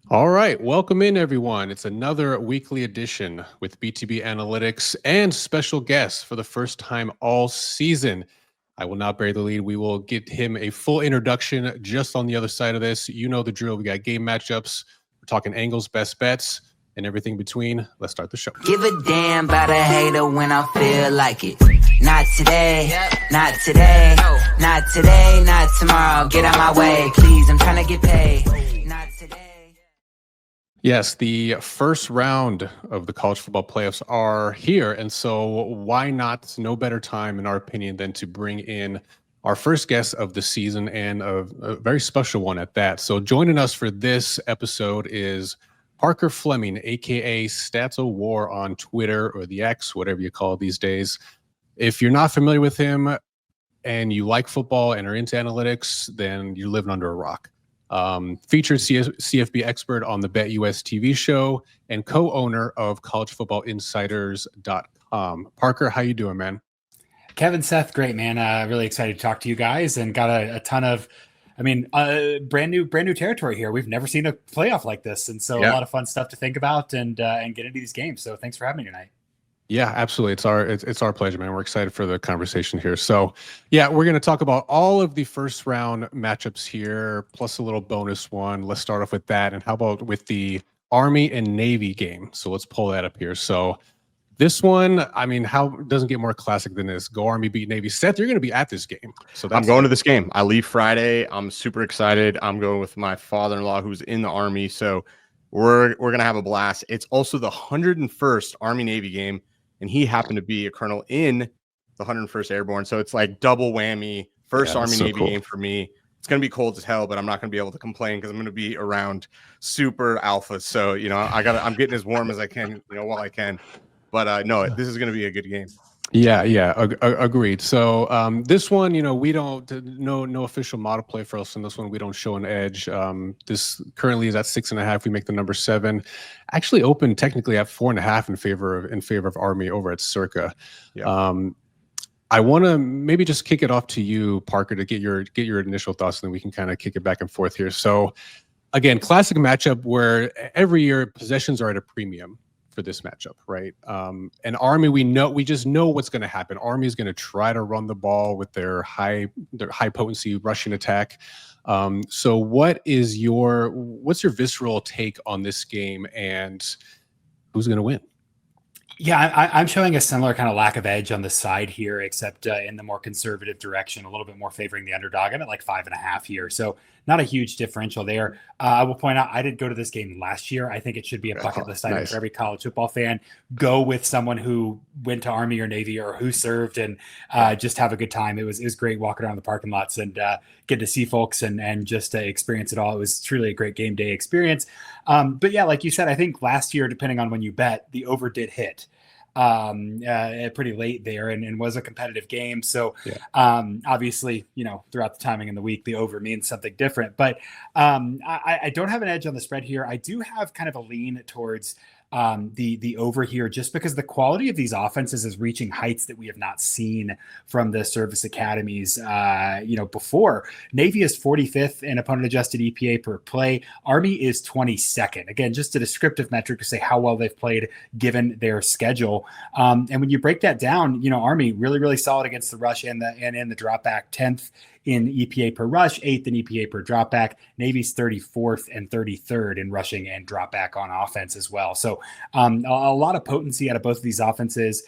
All right, welcome in everyone. It's another weekly edition with BTB Analytics and special guests for the first time all season. I will not bury the lead. We will get him a full introduction just on the other side of this. You know the drill. We got game matchups. We're talking angles, best bets, and everything between. Let's start the show. Give a damn about a hater when I feel like it. Not today, not today, not today, not tomorrow. Get out my way, please. I'm trying to get paid. Not today. Yes, the first round of the college football playoffs are here. And so why not, no better time, in our opinion, than to bring in our first guest of the season and a very special one at that. So joining us for this episode is Parker Fleming, aka Stats of War on Twitter or the X, whatever you call it these days. If you're not familiar with him and you like football and are into analytics, then you're living under a rock. Featured CFP expert on the BetUS TV show and co-owner of collegefootballinsiders.com. Parker, how you doing, man? Kevin, Seth, great, man. Really excited to talk to you guys and got a ton of, brand new territory here. We've never seen a playoff like this. And so a lot of fun stuff to think about and get into these games. So thanks for having me tonight. Yeah, absolutely. It's our pleasure, man. We're excited for the conversation here. So, yeah, we're going to talk about all of the first round matchups here, plus a little bonus one. Let's start off with that. And how about with the Army and Navy game? So let's pull that up here. So this one, I mean, how doesn't get more classic than this? Go Army, beat Navy. Seth, you're going to be at this game. So I'm going to this game. I leave Friday. I'm super excited. I'm going with my father-in-law who's in the Army. So we're going to have a blast. It's also the 101st Army Navy game. And he happened to be a colonel in the 101st Airborne. So it's like double whammy. First Army Navy game for me. It's going to be cold as hell, but I'm not going to be able to complain because I'm going to be around super alphas. So, I'm getting as warm as I can, while I can. But no, this is going to be a good game. Yeah, agreed. So this one, we don't no official model play for us in this one. We don't show an edge. This currently is at 6.5. We make the number 7. Actually, open technically at 4.5 in favor of Army over at Circa. Yeah. I want to maybe just kick it off to you, Parker, to get your initial thoughts, and then we can kind of kick it back and forth here. So, again, classic matchup where every year possessions are at a premium for this matchup, right? And Army, we just know what's going to happen. Army is going to try to run the ball with their high potency rushing attack. So what's your visceral take on this game, and who's going to win? Yeah, I'm showing a similar kind of lack of edge on the side here, except in the more conservative direction, a little bit more favoring the underdog. I'm at like 5.5 here, so not a huge differential there. I will point out I did go to this game last year. I think it should be a bucket list item for every college football fan. Go with someone who went to Army or Navy or who served and just have a good time. It was great walking around the parking lots and get to see folks and just experience it all. It was truly a great game day experience. But yeah, like you said, I think last year, depending on when you bet, the over did hit pretty late there and was a competitive game. So obviously, throughout the timing in the week, the over means something different. But I don't have an edge on the spread here. I do have kind of a lean towards the over here, just because the quality of these offenses is reaching heights that we have not seen from the service academies, before. Navy is 45th in opponent adjusted EPA per play. Army is 22nd. Again, just a descriptive metric to say how well they've played given their schedule. And when you break that down, Army really, really solid against the rush and in the drop back, 10th in EPA per rush, 8th in EPA per dropback. Navy's 34th and 33rd in rushing and dropback on offense as well. So a lot of potency out of both of these offenses.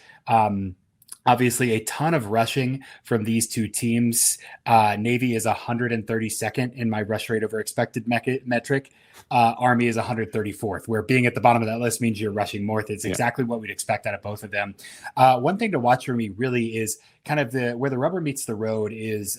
Obviously, a ton of rushing from these two teams. Navy is 132nd in my rush rate over expected metric. Army is 134th, where being at the bottom of that list means you're rushing more. It's exactly what we'd expect out of both of them. One thing to watch for me really is kind of where the rubber meets the road is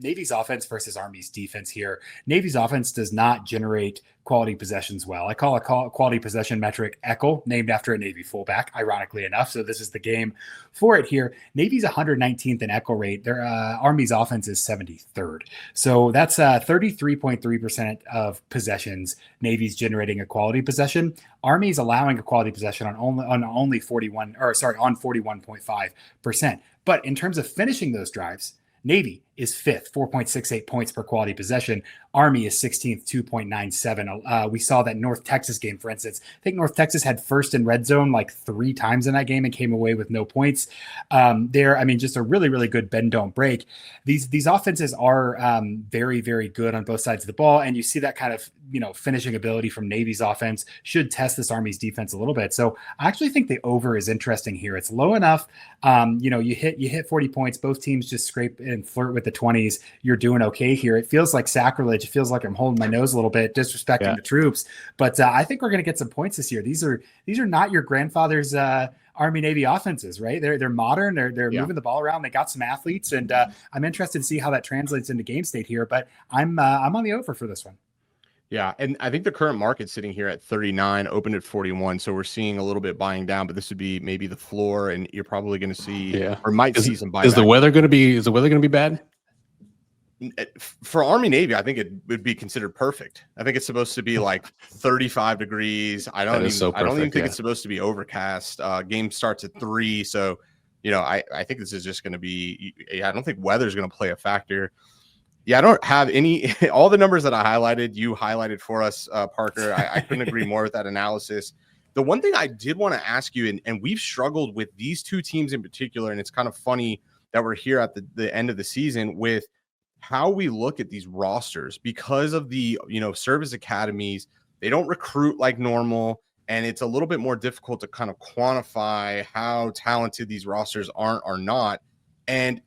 Navy's offense versus Army's defense here. Navy's offense does not generate quality possessions well. I call a quality possession metric ECHL, named after a Navy fullback, ironically enough. So this is the game for it here. Navy's 119th in ECHL rate. Their Army's offense is 73rd. So that's 33.3% of possessions. Navy's generating a quality possession. Army's allowing a quality possession on 41.5%. But in terms of finishing those drives, Navy is 5th, 4.68 points per quality possession. Army is 16th, 2.97. We saw that North Texas game, for instance. I think North Texas had first in red zone like 3 times in that game and came away with no points. Just a really, really good bend don't break. These offenses are very, very good on both sides of the ball, and you see that kind of finishing ability from Navy's offense should test this Army's defense a little bit. So I actually think the over is interesting here. It's low enough. You hit 40 points. Both teams just scrape and flirt with the 20s. You're doing okay here. It feels like sacrilege. It feels like I'm holding my nose a little bit, disrespecting the troops. But I think we're going to get some points this year. These are not your grandfather's Army Navy offenses, right? They're modern. They're moving the ball around. They got some athletes, and I'm interested to see how that translates into game state here. But I'm on the over for this one. Yeah, and I think the current market's sitting here at 39, opened at 41, so we're seeing a little bit buying down, but this would be maybe the floor, and you're probably going to see or might see some buyback. Is the weather going to be bad? For Army Navy, I think it would be considered perfect. I think it's supposed to be like 35 degrees. I don't even think it's supposed to be overcast. Game starts at 3, so I think this is just going to be. I don't think weather is going to play a factor. Yeah, I don't have any. All the numbers that I highlighted, you highlighted for us, Parker. I couldn't agree more with that analysis. The one thing I did want to ask you, and we've struggled with these two teams in particular, and it's kind of funny that we're here at the end of the season with how we look at these rosters because of the service academies. They don't recruit like normal, and it's a little bit more difficult to kind of quantify how talented these rosters are not. And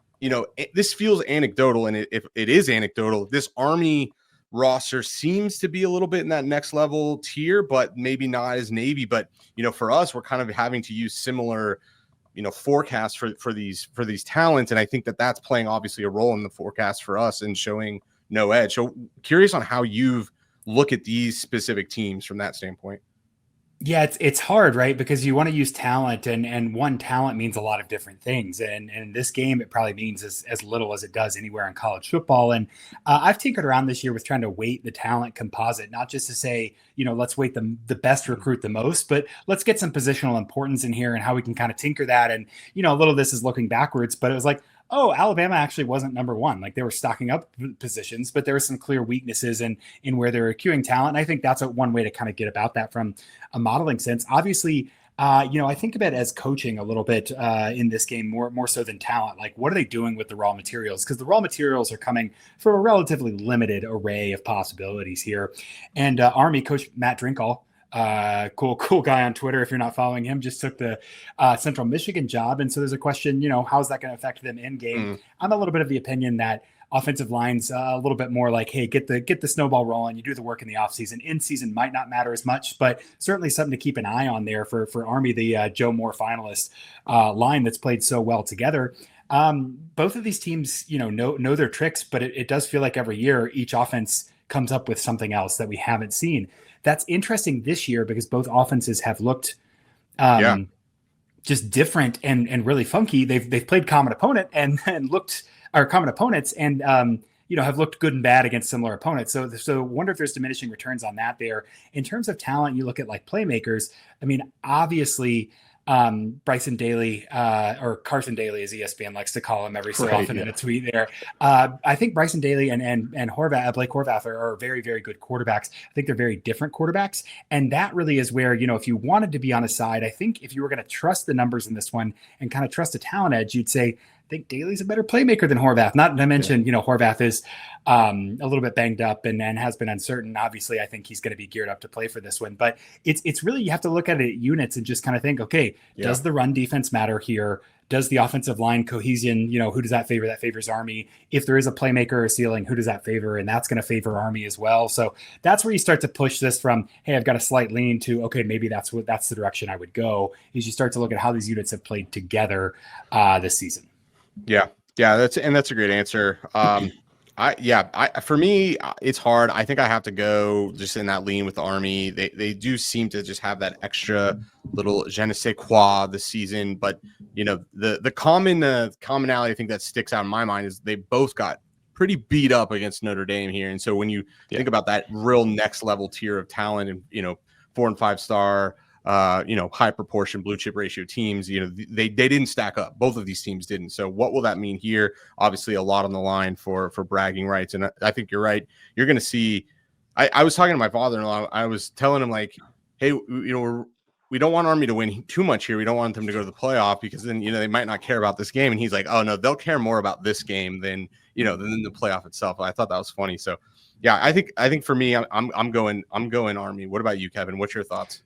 this feels anecdotal, and if it is anecdotal, this Army roster seems to be a little bit in that next level tier, but maybe not as Navy. But for us, we're kind of having to use similar forecasts for these talents, and I think that that's playing obviously a role in the forecast for us and showing no edge. So curious on how you've look at these specific teams from that standpoint. Yeah, it's hard, right? Because you want to use talent, and one talent means a lot of different things. And in this game, it probably means as little as it does anywhere in college football. And I've tinkered around this year with trying to weight the talent composite, not just to say, let's weight the best recruit the most, but let's get some positional importance in here and how we can kind of tinker that. And, a little of this is looking backwards, but it was like, oh, Alabama actually wasn't number one. Like they were stocking up positions, but there were some clear weaknesses in where they're accruing talent. And I think that's one way to kind of get about that from a modeling sense. Obviously, I think of it as coaching a little bit in this game, more so than talent. Like, what are they doing with the raw materials? Because the raw materials are coming from a relatively limited array of possibilities here. And Army coach Matt Drinkall, cool guy on Twitter. If you're not following him, just took the Central Michigan job. And so there's a question, how's that going to affect them in game? I'm a little bit of the opinion that offensive line's a little bit more like, hey, get the snowball rolling. You do the work in the offseason. In season might not matter as much, but certainly something to keep an eye on there for Army, the Joe Moore finalist line that's played so well together. Both of these teams, know their tricks, but it does feel like every year each offense comes up with something else that we haven't seen. That's interesting this year because both offenses have looked just different and really funky. They've played common opponent and looked or common opponents and have looked good and bad against similar opponents. So wonder if there's diminishing returns on that there. In terms of talent, you look at like playmakers. I mean, obviously Bryson Daly or Carson Daly, as ESPN likes to call him every so often in a tweet there. I think Bryson Daly and Horvath, Blake Horvath are very, very good quarterbacks. I think they're very different quarterbacks. And that really is where, if you wanted to be on a side, I think if you were going to trust the numbers in this one and kind of trust a talent edge, you'd say, I think Daly's a better playmaker than Horvath. Not to mention, Horvath is a little bit banged up and has been uncertain. Obviously, I think he's going to be geared up to play for this one. But it's really, you have to look at it at units and just kind of think, okay, does the run defense matter here? Does the offensive line cohesion, who does that favor? That favors Army. If there is a playmaker or ceiling, who does that favor? And that's going to favor Army as well. So that's where you start to push this from, hey, I've got a slight lean to, okay, maybe that's the direction I would go, is you start to look at how these units have played together this season. Yeah, that's a great answer. For me, it's hard. I think I have to go just in that lean with the Army. They do seem to just have that extra little je ne sais quoi this season. But the commonality I think that sticks out in my mind is they both got pretty beat up against Notre Dame here. And so when you think about that real next level tier of talent and 4 and 5 star high proportion blue chip ratio teams, they didn't stack up. Both of these teams didn't. So what will that mean here? Obviously a lot on the line for bragging rights. And I think you're right. You're going to see, I was talking to my father-in-law. I was telling him like, hey, we don't want Army to win too much here. We don't want them to go to the playoff because then, they might not care about this game. And he's like, oh no, they'll care more about this game than the playoff itself. I thought that was funny. So yeah, I think for me, I'm going Army. What about you, Kevin? What's your thoughts?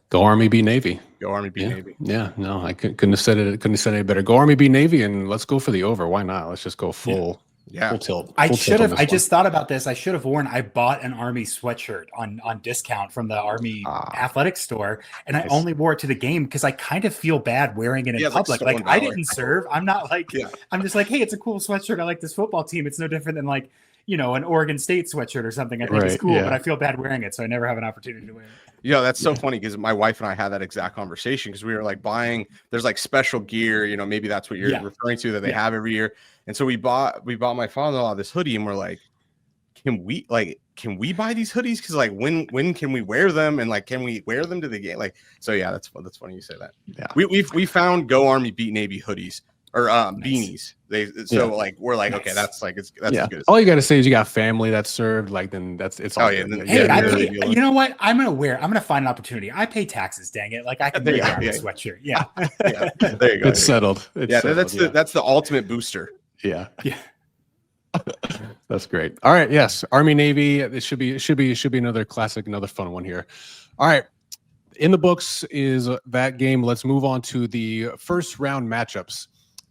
Go Army, beat Navy. Go Army, beat Navy. Yeah, no, I couldn't have said it. Couldn't have said it any better. Go Army, beat Navy, and let's go for the over. Why not? Let's just go full. Yeah. Full tilt. I should have. I just thought about this. I should have I bought an Army sweatshirt on discount from the Army athletic store, and I only wore it to the game because I kind of feel bad wearing it in public. Like I didn't serve. I'm not like. I'm just like, hey, it's a cool sweatshirt. I like this football team. It's no different than like an Oregon State sweatshirt or something. I think it's cool, but I feel bad wearing it, so I never have an opportunity to wear it. Yeah, that's so funny because my wife and I had that exact conversation because we were like buying. There's like special gear, maybe that's what you're referring to that they have every year. And so we bought my father-in-law this hoodie, and we're like, can we buy these hoodies? Because like when can we wear them, and like can we wear them to the game? Like, so yeah, that's funny you say that. Yeah, we found Go Army Beat Navy hoodies or beanies. Like we're like, okay, that's like that's as good as all you got to say is you got family that served, like then it's all good. Hey, you know what? I'm gonna find an opportunity. I pay taxes, dang it. Like I can wear a sweatshirt. Yeah. There you go. It's settled. That's the ultimate booster. Yeah. That's great. All right. Yes. Army Navy. It should be another classic, another fun one here. All right. In the books is that game. Let's move on to the first round matchups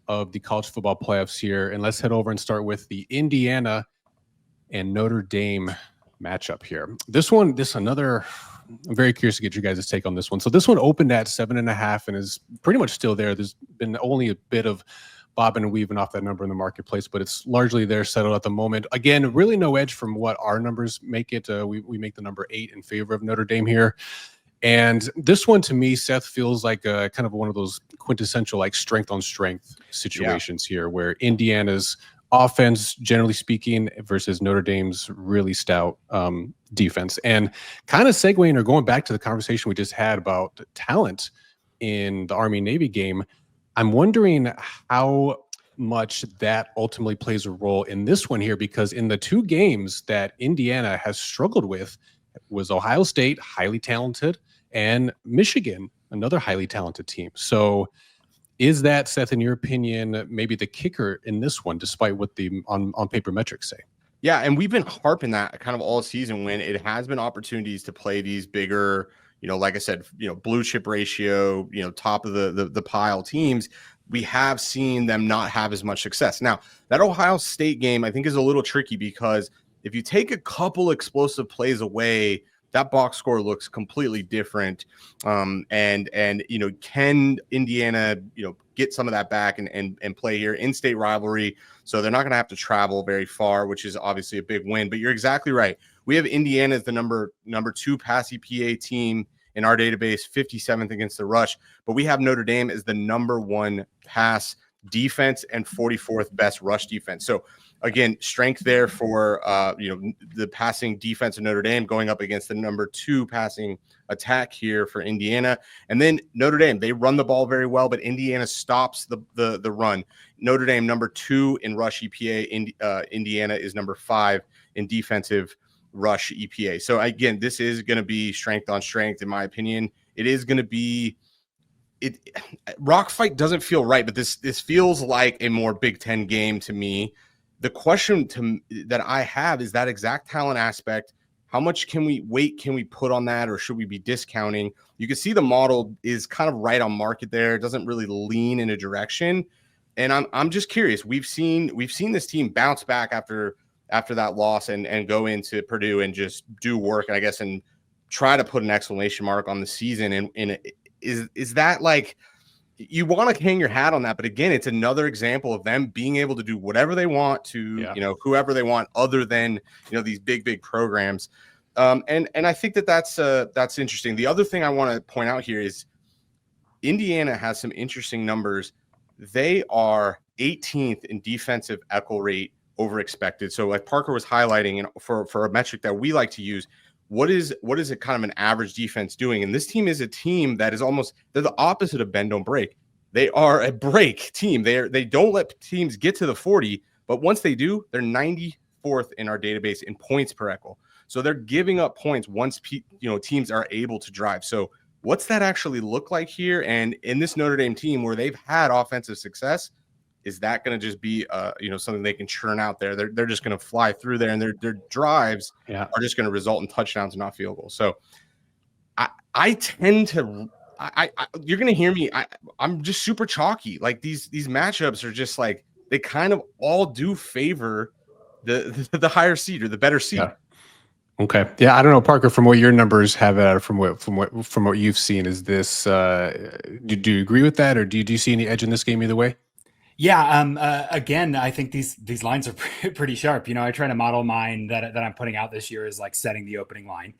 of the college football playoffs here. And let's head over and start with the Indiana and Notre Dame matchup here. I'm very curious to get you guys' take on this one. So this one opened at 7.5 and is pretty much still there. There's been only a bit of bobbing and weaving off that number in the marketplace, but it's largely there settled at the moment. Again, really no edge from what our numbers make it. We make the number 8 in favor of Notre Dame here. And this one to me, Seth, feels like kind of one of those quintessential like strength on strength situations here where Indiana's offense, generally speaking, versus Notre Dame's really stout defense. And kind of segueing or going back to the conversation we just had about talent in the Army-Navy game, I'm wondering how much that ultimately plays a role in this one here, because in the two games that Indiana has struggled with was Ohio State, highly talented, and Michigan, another highly talented team. So is that, Seth, in your opinion, maybe the kicker in this one, despite what the on paper metrics say? Yeah, and we've been harping that kind of all season when it has been opportunities to play these bigger, like I said, blue chip ratio, top of the pile teams. We have seen them not have as much success. Now, that Ohio State game, I think, is a little tricky because if you take a couple explosive plays away, that box score looks completely different. And can Indiana, get some of that back and play here in-state rivalry? So they're not going to have to travel very far, which is obviously a big win. But you're exactly right. We have Indiana as the number 2 pass EPA team in our database, 57th against the rush. But we have Notre Dame as the number 1 pass defense and 44th best rush defense. So again, strength there for the passing defense of Notre Dame going up against the number 2 passing attack here for Indiana. And then Notre Dame, they run the ball very well, but Indiana stops the run. Notre Dame number 2 in rush EPA. Indiana is number 5 in defensive rush EPA. So again, this is going to be strength on strength, in my opinion. It is going to be rock fight doesn't feel right, but this feels like a more Big Ten game to me. The question that I have is that exact talent aspect. How much can we put on that, or should we be discounting? You can see the model is kind of right on market there. It doesn't really lean in a direction. And I'm just curious. We've seen this team bounce back after that loss and go into Purdue and just do work, and I guess, and try to put an exclamation mark on the season. And is that like, you want to hang your hat on that, but again, it's another example of them being able to do whatever they want to, whoever they want, other than these big programs. And I think that's interesting. The other thing I want to point out here is Indiana has some interesting numbers. They are 18th in defensive equal rate over expected. So like Parker was highlighting, and for a metric that we like to use, what is it kind of an average defense doing? And this team is a team that is they're the opposite of bend don't break. They are a break team. They don't let teams get to the 40, but once they do, they're 94th in our database in points per equal. So they're giving up points once teams are able to drive. So what's that actually look like here? And in this Notre Dame team where they've had offensive success, is that going to just be something they can churn out there? They're just going to fly through there, and their drives are just going to result in touchdowns and not field goals. So I tend to you're going to hear me. I'm just super chalky. Like these matchups are just like they kind of all do favor the higher seed or the better seed. Yeah. Okay. Yeah, I don't know, Parker, from what your numbers have out from what you've seen, is this do you agree with that, or do you see any edge in this game either way? Yeah. Again, I think these lines are pretty sharp. I try to model mine that I'm putting out this year is like setting the opening line.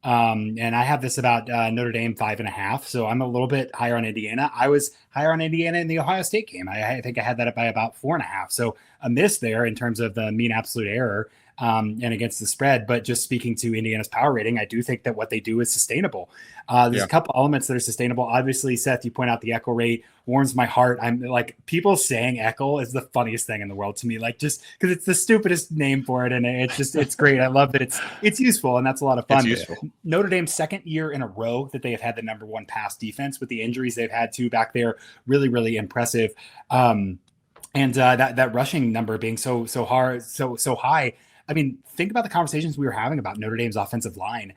And I have this about Notre Dame 5.5. So I'm a little bit higher on Indiana. I was higher on Indiana in the Ohio State game. I think I had that by about 4.5. So a miss there in terms of the mean absolute error. And against the spread. But just speaking to Indiana's power rating, I do think that what they do is sustainable. There's a couple elements that are sustainable. Obviously, Seth, you point out the echo rate warms my heart. I'm like, people saying echo is the funniest thing in the world to me, like just because it's the stupidest name for it. And it's great. I love that it's useful, and that's a lot of fun. It's useful. Notre Dame's second year in a row that they have had the number one pass defense with the injuries they've had to back there. Really, really impressive. And that rushing number being so high. I mean, think about the conversations we were having about Notre Dame's offensive line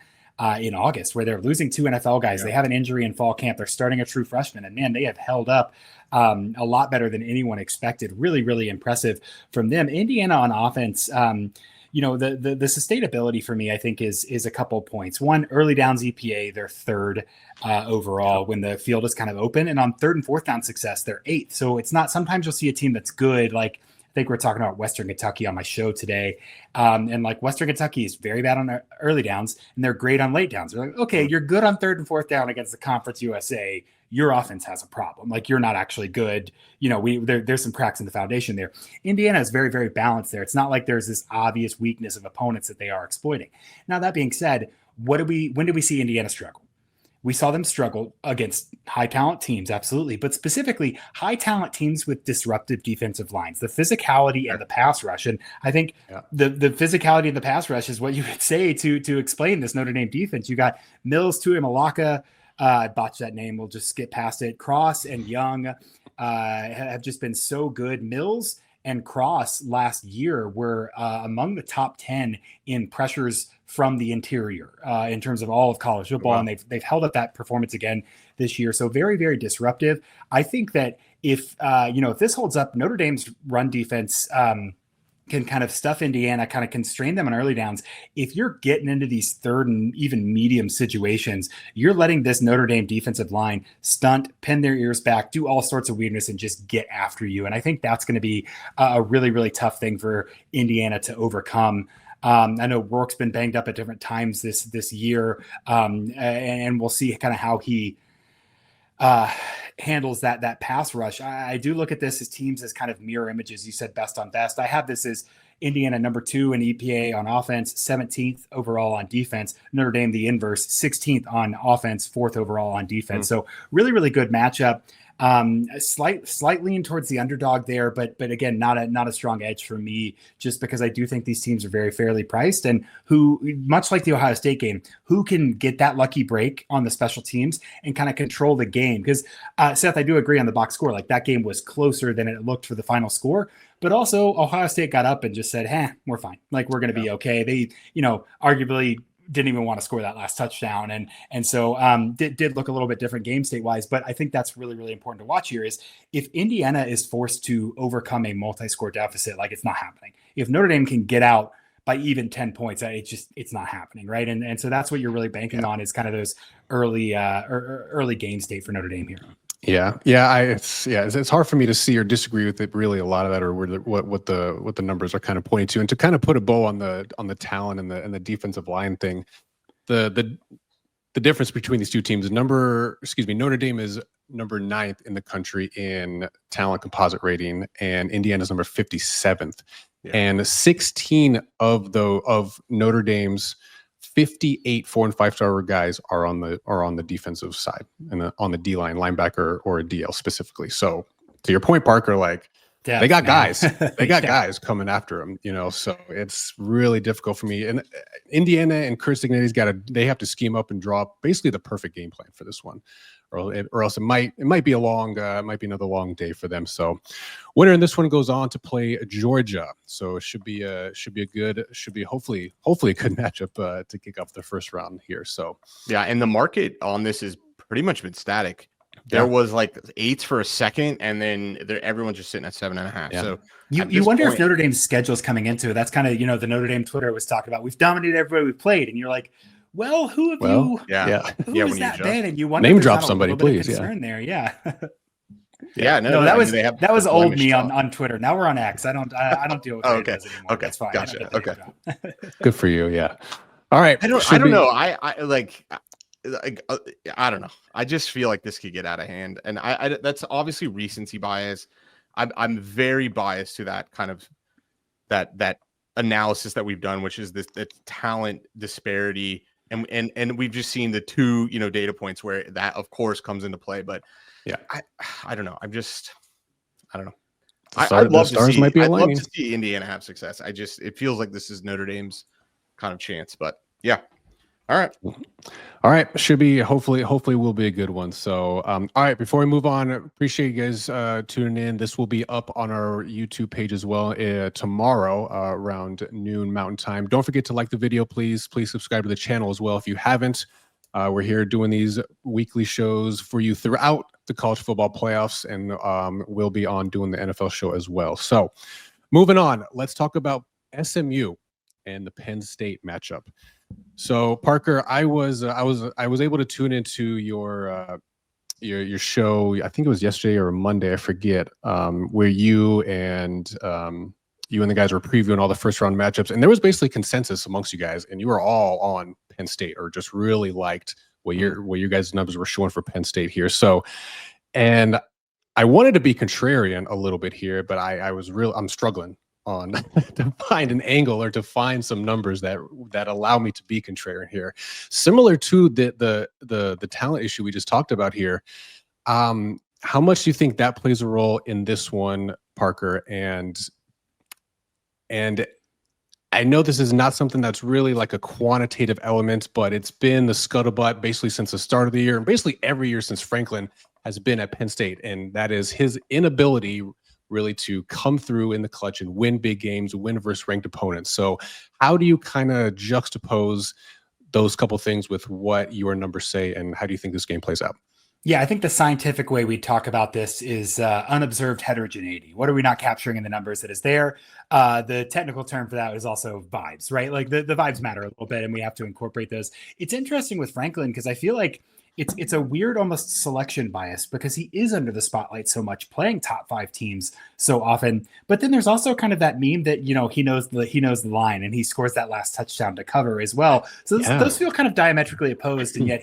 in August, where they're losing 2 NFL guys. Yeah. They have an injury in fall camp. They're starting a true freshman, and man, they have held up a lot better than anyone expected. Really, really impressive from them. Indiana on offense, the sustainability for me, I think, is a couple of points. One, early downs EPA, they're third overall when the field is kind of open, and on third and fourth down success, they're eighth. So it's not. Sometimes you'll see a team that's good, like I think we're talking about Western Kentucky on my show today. And like Western Kentucky is very bad on early downs, and they're great on late downs. They're like, okay, you're good on third and fourth down against the Conference USA. Your offense has a problem. Like, you're not actually good. There's some cracks in the foundation there. Indiana is very, very balanced there. It's not like there's this obvious weakness of opponents that they are exploiting. Now, that being said, when did we see Indiana struggle? We saw them struggle against high talent teams, absolutely, but specifically high talent teams with disruptive defensive lines, the physicality and the pass rush. And I think the physicality of the pass rush is what you would say to explain this Notre Dame defense. You got Mills, Tuimalaka, I botched that name. We'll just skip past it. Cross and Young have just been so good. Mills and Cross last year were among the top 10 in pressures from the interior in terms of all of college football. Wow. And they've held up that performance again this year. So very, very disruptive. I think that if this holds up, Notre Dame's run defense can kind of stuff Indiana, kind of constrain them on early downs. If you're getting into these third and even medium situations, you're letting this Notre Dame defensive line stunt, pin their ears back, do all sorts of weirdness, and just get after you. And I think that's going to be a really, really tough thing for Indiana to overcome. I know Rourke's been banged up at different times this year, and we'll see kind of how he handles that pass rush. I do look at this as teams as kind of mirror images. You said best on best. I have this as Indiana number 2 in EPA on offense, 17th overall on defense. Notre Dame the inverse, 16th on offense, 4th overall on defense. So really, really good matchup. Slight lean towards the underdog there, but again, not a strong edge for me, just because I do think these teams are very fairly priced, and who, much like the Ohio State game, who can get that lucky break on the special teams and kind of control the game. Because Seth, I do agree on the box score. Like, that game was closer than it looked for the final score, but also Ohio State got up and just said, we're fine. Like, we're going to be okay. They, arguably didn't even want to score that last touchdown. And so did look a little bit different game state wise, but I think that's really, really important to watch here is if Indiana is forced to overcome a multi-score deficit, like, it's not happening. If Notre Dame can get out by even 10 points, it's not happening. Right. And so that's what you're really banking on, is kind of those early game state for Notre Dame here. Yeah. It's hard for me to see or disagree with it. Really, a lot of that, or what the numbers are kind of pointing to, and to kind of put a bow on the talent and the defensive line thing. The difference between these two teams, Notre Dame is number 9th in the country in talent composite rating, and Indiana's number 57th. Yeah. And 16 of Notre Dame's 58 4 and 5-star guys are on the defensive side and on the D line, linebacker or a DL specifically. So to your point, Parker, like they got guys, they got guys coming after them, so it's really difficult for me. And Indiana and Chris Ignati's they have to scheme up and draw up basically the perfect game plan for this one, or else it might be another long day for them. So winner in this one goes on to play Georgia. So it should be hopefully a good matchup to kick off the first round here. So yeah, and the market on this has pretty much been static. There was like 8s for a second, and then everyone's just sitting at 7.5. Yeah. So you wonder if Notre Dame's schedule is coming into it. That's kind of, the Notre Dame Twitter was talking about, we've dominated everybody we've played. And you're like, well, who have you? Yeah. Who is that then? And you wonder name if there's drop not somebody, please. Concern there. Yeah. No, that was old me on Twitter. Now we're on X. I don't deal with it anymore. Okay. That's fine. Gotcha. Okay. Good for you. Yeah. All right. I don't know. I don't know. I just feel like this could get out of hand, and I that's obviously recency bias. I'm very biased to that kind of that analysis that we've done, which is the talent disparity, and we've just seen the two data points where that of course comes into play. But yeah, I don't know. I don't know. I'd love to see Indiana have success. It feels like this is Notre Dame's kind of chance, but yeah. All right. Should be hopefully will be a good one. So, all right. Before we move on, appreciate you guys tuning in. This will be up on our YouTube page as well tomorrow around noon Mountain Time. Don't forget to like the video, please. Please subscribe to the channel as well if you haven't. We're here doing these weekly shows for you throughout the college football playoffs, and we'll be on doing the NFL show as well. So, moving on, let's talk about SMU and the Penn State matchup. So Parker, I was able to tune into your show. I think it was yesterday or Monday, I forget, where you and the guys were previewing all the first round matchups, and there was basically consensus amongst you guys, and you were all on Penn State, or just really liked what your guys' numbers were showing for Penn State here. So, and I wanted to be contrarian a little bit here, but I'm struggling on to find an angle or to find some numbers that allow me to be contrarian here, similar to the talent issue we just talked about here. How much do you think that plays a role in this one, Parker? And I know this is not something that's really like a quantitative element, but it's been the scuttlebutt basically since the start of the year, and basically every year since Franklin has been at Penn State, and that is his inability really to come through in the clutch and win big games, win versus ranked opponents. So how do you kind of juxtapose those couple things with what your numbers say, and how do you think this game plays out? Yeah, I think the scientific way we talk about this is unobserved heterogeneity. What are we not capturing in the numbers that is there? The technical term for that is also vibes, right? Like the vibes matter a little bit, and we have to incorporate those. It's interesting with Franklin because I feel like it's a weird almost selection bias because he is under the spotlight so much, playing top 5 teams so often. But then there's also kind of that meme that he knows the line, and he scores that last touchdown to cover as well. So those feel kind of diametrically opposed, and yet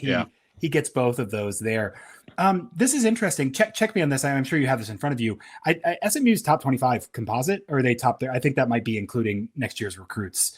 he gets both of those there. This is interesting. Check me on this. I'm sure you have this in front of you. SMU's top 25 composite, or are they top there? I think that might be including next year's recruits.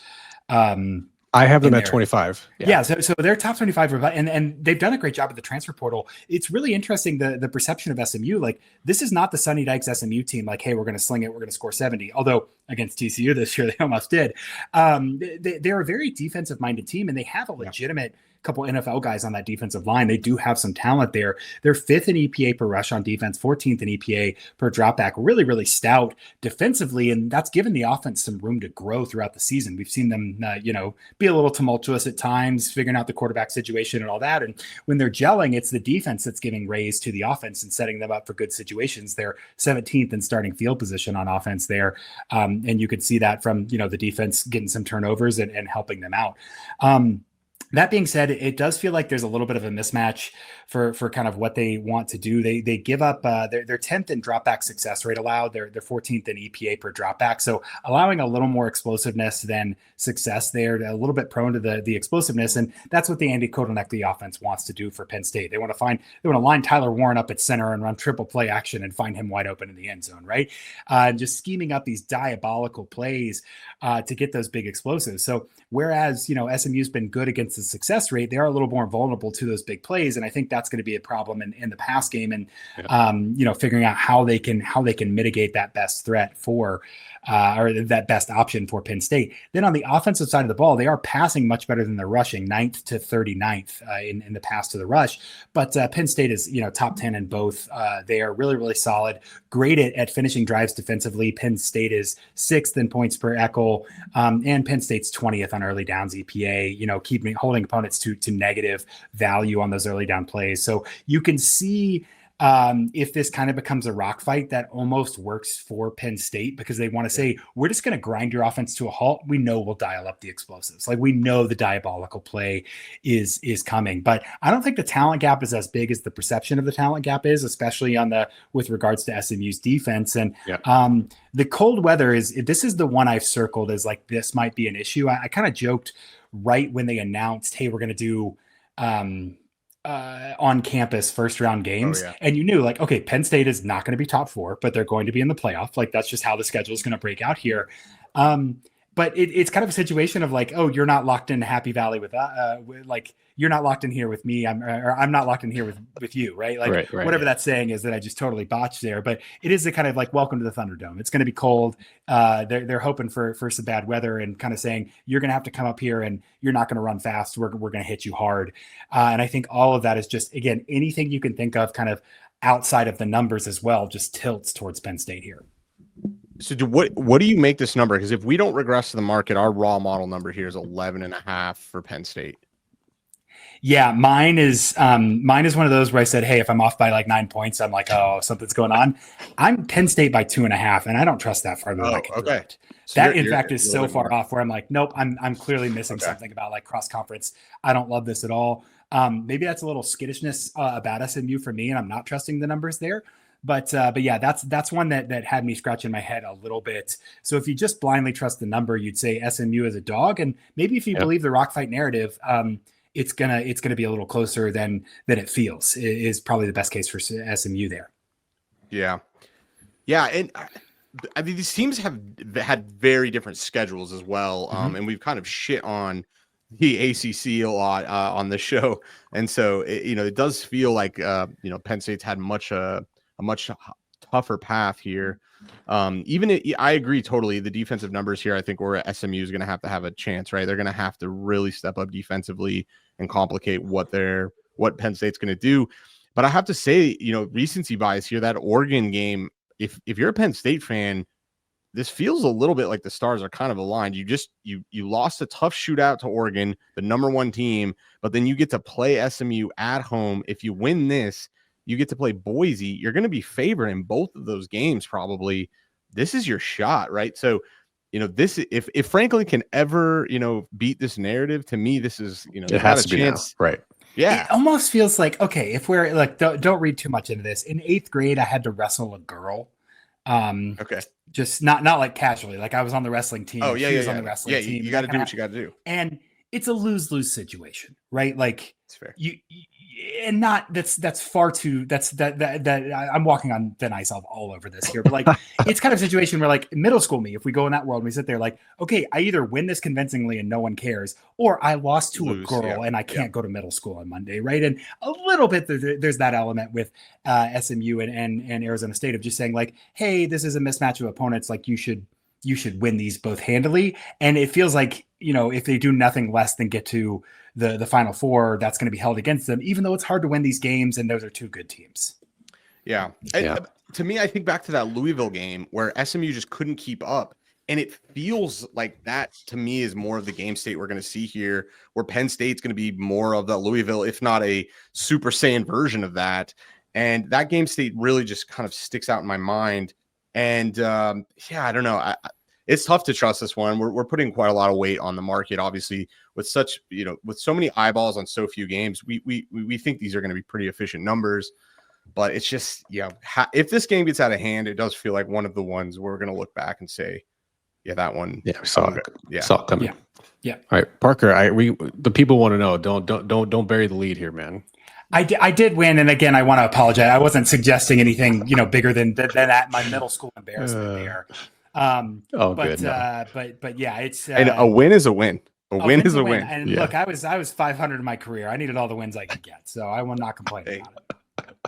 I have them at 25. Yeah. So they're top 25, and they've done a great job at the transfer portal. It's really interesting, the perception of SMU. Like, this is not the Sonny Dykes SMU team. Like, hey, we're going to sling it, we're going to score 70. Although against TCU this year, they almost did. They're a very defensive minded team, and they have a legitimate couple NFL guys on that defensive line. They do have some talent there. They're 5th in EPA per rush on defense, 14th in EPA per dropback. Really, really stout defensively, and that's given the offense some room to grow throughout the season. We've seen them, be a little tumultuous at times, figuring out the quarterback situation and all that. And when they're gelling, it's the defense that's giving raise to the offense and setting them up for good situations. They're 17th in starting field position on offense there, and you could see that from the defense getting some turnovers and helping them out. That being said, it does feel like there's a little bit of a mismatch for kind of what they want to do. They give up their 10th in dropback success rate allowed. They're 14th in EPA per dropback, so allowing a little more explosiveness than success there. A little bit prone to the explosiveness, and that's what the Andy Kotelnicki offense wants to do for Penn State. They want to line Tyler Warren up at center and run triple play action and find him wide open in the end zone, right? Just scheming up these diabolical plays to get those big explosives. So whereas SMU's been good against the success rate, they are a little more vulnerable to those big plays, and I think that's going to be a problem in the pass game, and figuring out how they can mitigate that best threat for or that best option for Penn State. Then on the offensive side of the ball, they are passing much better than they're rushing, 9th to 39th in the pass to the rush. But Penn State is top 10 in both. They are really, really solid, great at finishing drives defensively. Penn State is 6th in points per echo, and Penn State's 20th on early downs EPA. Holding opponents to negative value on those early down plays. So you can see if this kind of becomes a rock fight, that almost works for Penn State, because they want to say, we're just going to grind your offense to a halt. We know we'll dial up the explosives. Like, we know the diabolical play is coming, but I don't think the talent gap is as big as the perception of the talent gap is, especially with regards to SMU's defense. And the cold weather this is the one I've circled as like, this might be an issue. I kind of joked right when they announced, hey, we're going to do on campus first round games. And you knew, like, okay, Penn State is not going to be top 4, but they're going to be in the playoff. Like, that's just how the schedule is going to break out here. But it's kind of a situation of like, oh, you're not locked into Happy Valley with like, you're not locked in here with me. I'm not locked in here with you, right? Like, whatever that saying is that I just totally botched there. But it is a kind of like, welcome to the Thunderdome. It's going to be cold. They're hoping for some bad weather, and kind of saying, you're going to have to come up here and you're not going to run fast. We're going to hit you hard. And I think all of that is just, again, anything you can think of kind of outside of the numbers as well, just tilts towards Penn State here. So what do you make this number? Because if we don't regress to the market, our raw model number here is 11.5 for Penn State. Yeah, mine is one of those where I said, hey, if I'm off by like 9 points, I'm like, oh, something's going on. I'm Penn State by 2.5, and I don't trust that farther than I can do it. So that, in fact, is so far off where I'm like, nope, I'm clearly missing something about like cross conference. I don't love this at all. Maybe that's a little skittishness about SMU for me, and I'm not trusting the numbers there. But yeah, that's one that had me scratching my head a little bit. So if you just blindly trust the number, you'd say SMU is a dog, and maybe if you believe the rock fight narrative, it's gonna be a little closer than it feels. Is probably the best case for SMU there. Yeah, and I mean, these teams have had very different schedules as well, and we've kind of shit on the ACC a lot on the show, and so it does feel like Penn State's had a much tougher path here. I agree totally. The defensive numbers here, I think, where SMU is going to have a chance, right? They're going to have to really step up defensively and complicate what Penn State's going to do. But I have to say, recency bias here, that Oregon game, if you're a Penn State fan, this feels a little bit like the stars are kind of aligned. You lost a tough shootout to Oregon, the number 1 team, but then you get to play SMU at home. If you win this, you get to play Boise. You're going to be favored in both of those games, probably. This is your shot, right? So, this, if Franklin can ever, beat this narrative, to me, this is, it has to be chance, now. Right? Yeah. It almost feels like, okay, if we're like, don't read too much into this. In 8th grade, I had to wrestle a girl. Just not like casually. Like, I was on the wrestling team. Oh yeah, she was on the wrestling team. You got to do what you got to do. And it's a lose-lose situation, right? Like, it's fair. And not that's far too that I'm walking on thin ice all over this here, but like, it's kind of a situation where, like, middle school me, if we go in that world and we sit there like, okay, I either win this convincingly and no one cares, or I lost to a girl and I can't go to middle school on Monday, right? And a little bit there's that element with SMU and Arizona State of just saying like, hey, this is a mismatch of opponents, like you should win these both handily. And it feels like, if they do nothing less than get to the Final Four, that's going to be held against them, even though it's hard to win these games, and those are 2 good teams. Yeah. To me, I think back to that Louisville game where SMU just couldn't keep up, and it feels like that, to me, is more of the game state we're going to see here, where Penn State's going to be more of the Louisville, if not a Super Saiyan version of that. And that game state really just kind of sticks out in my mind. And I don't know. it's tough to trust this one. We're putting quite a lot of weight on the market, obviously, with such, with so many eyeballs on so few games. We think these are going to be pretty efficient numbers, but it's just, if this game gets out of hand, it does feel like one of the ones we're going to look back and say, yeah, that one. Yeah, we saw it. Yeah, saw it coming. Yeah. Yeah. All right, Parker. The people want to know. Don't bury the lead here, man. I did win, and again, I want to apologize. I wasn't suggesting anything, bigger than that. My middle school embarrassment there. Good. But yeah, it's and a win is a win. A win is a win. And look, I was 500 in my career. I needed all the wins I could get, so I will not complain about it.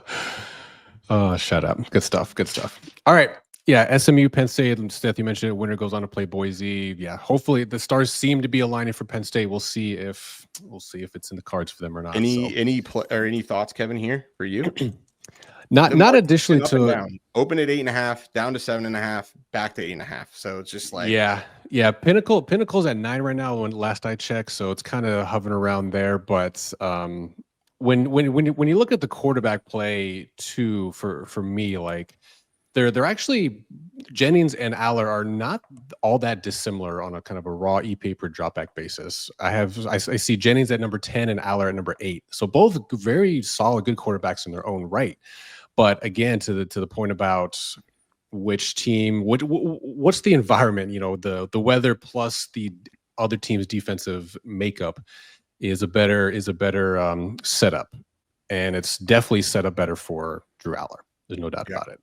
Oh, shut up. Good stuff. Good stuff. All right. Yeah, SMU, Penn State, Steph, you mentioned it. Winner goes on to play Boise. Yeah, hopefully the stars seem to be aligning for Penn State. We'll see if it's in the cards for them or not. Any thoughts, Kevin, here for you? not additionally to open at 8.5, down to 7.5, back to 8.5. So it's just like Pinnacle's at 9 right now. When last I checked, so it's kind of hovering around there. But when you look at the quarterback play too, for me, like. They're actually Jennings and Aller are not all that dissimilar on a kind of a raw e-paper dropback basis. I see Jennings at number 10 and Aller at number 8. So both very solid, good quarterbacks in their own right. But again, to the point about which team, what's the environment? The weather plus the other team's defensive makeup is a better setup, and it's definitely set up better for Drew Aller. There's no doubt about it.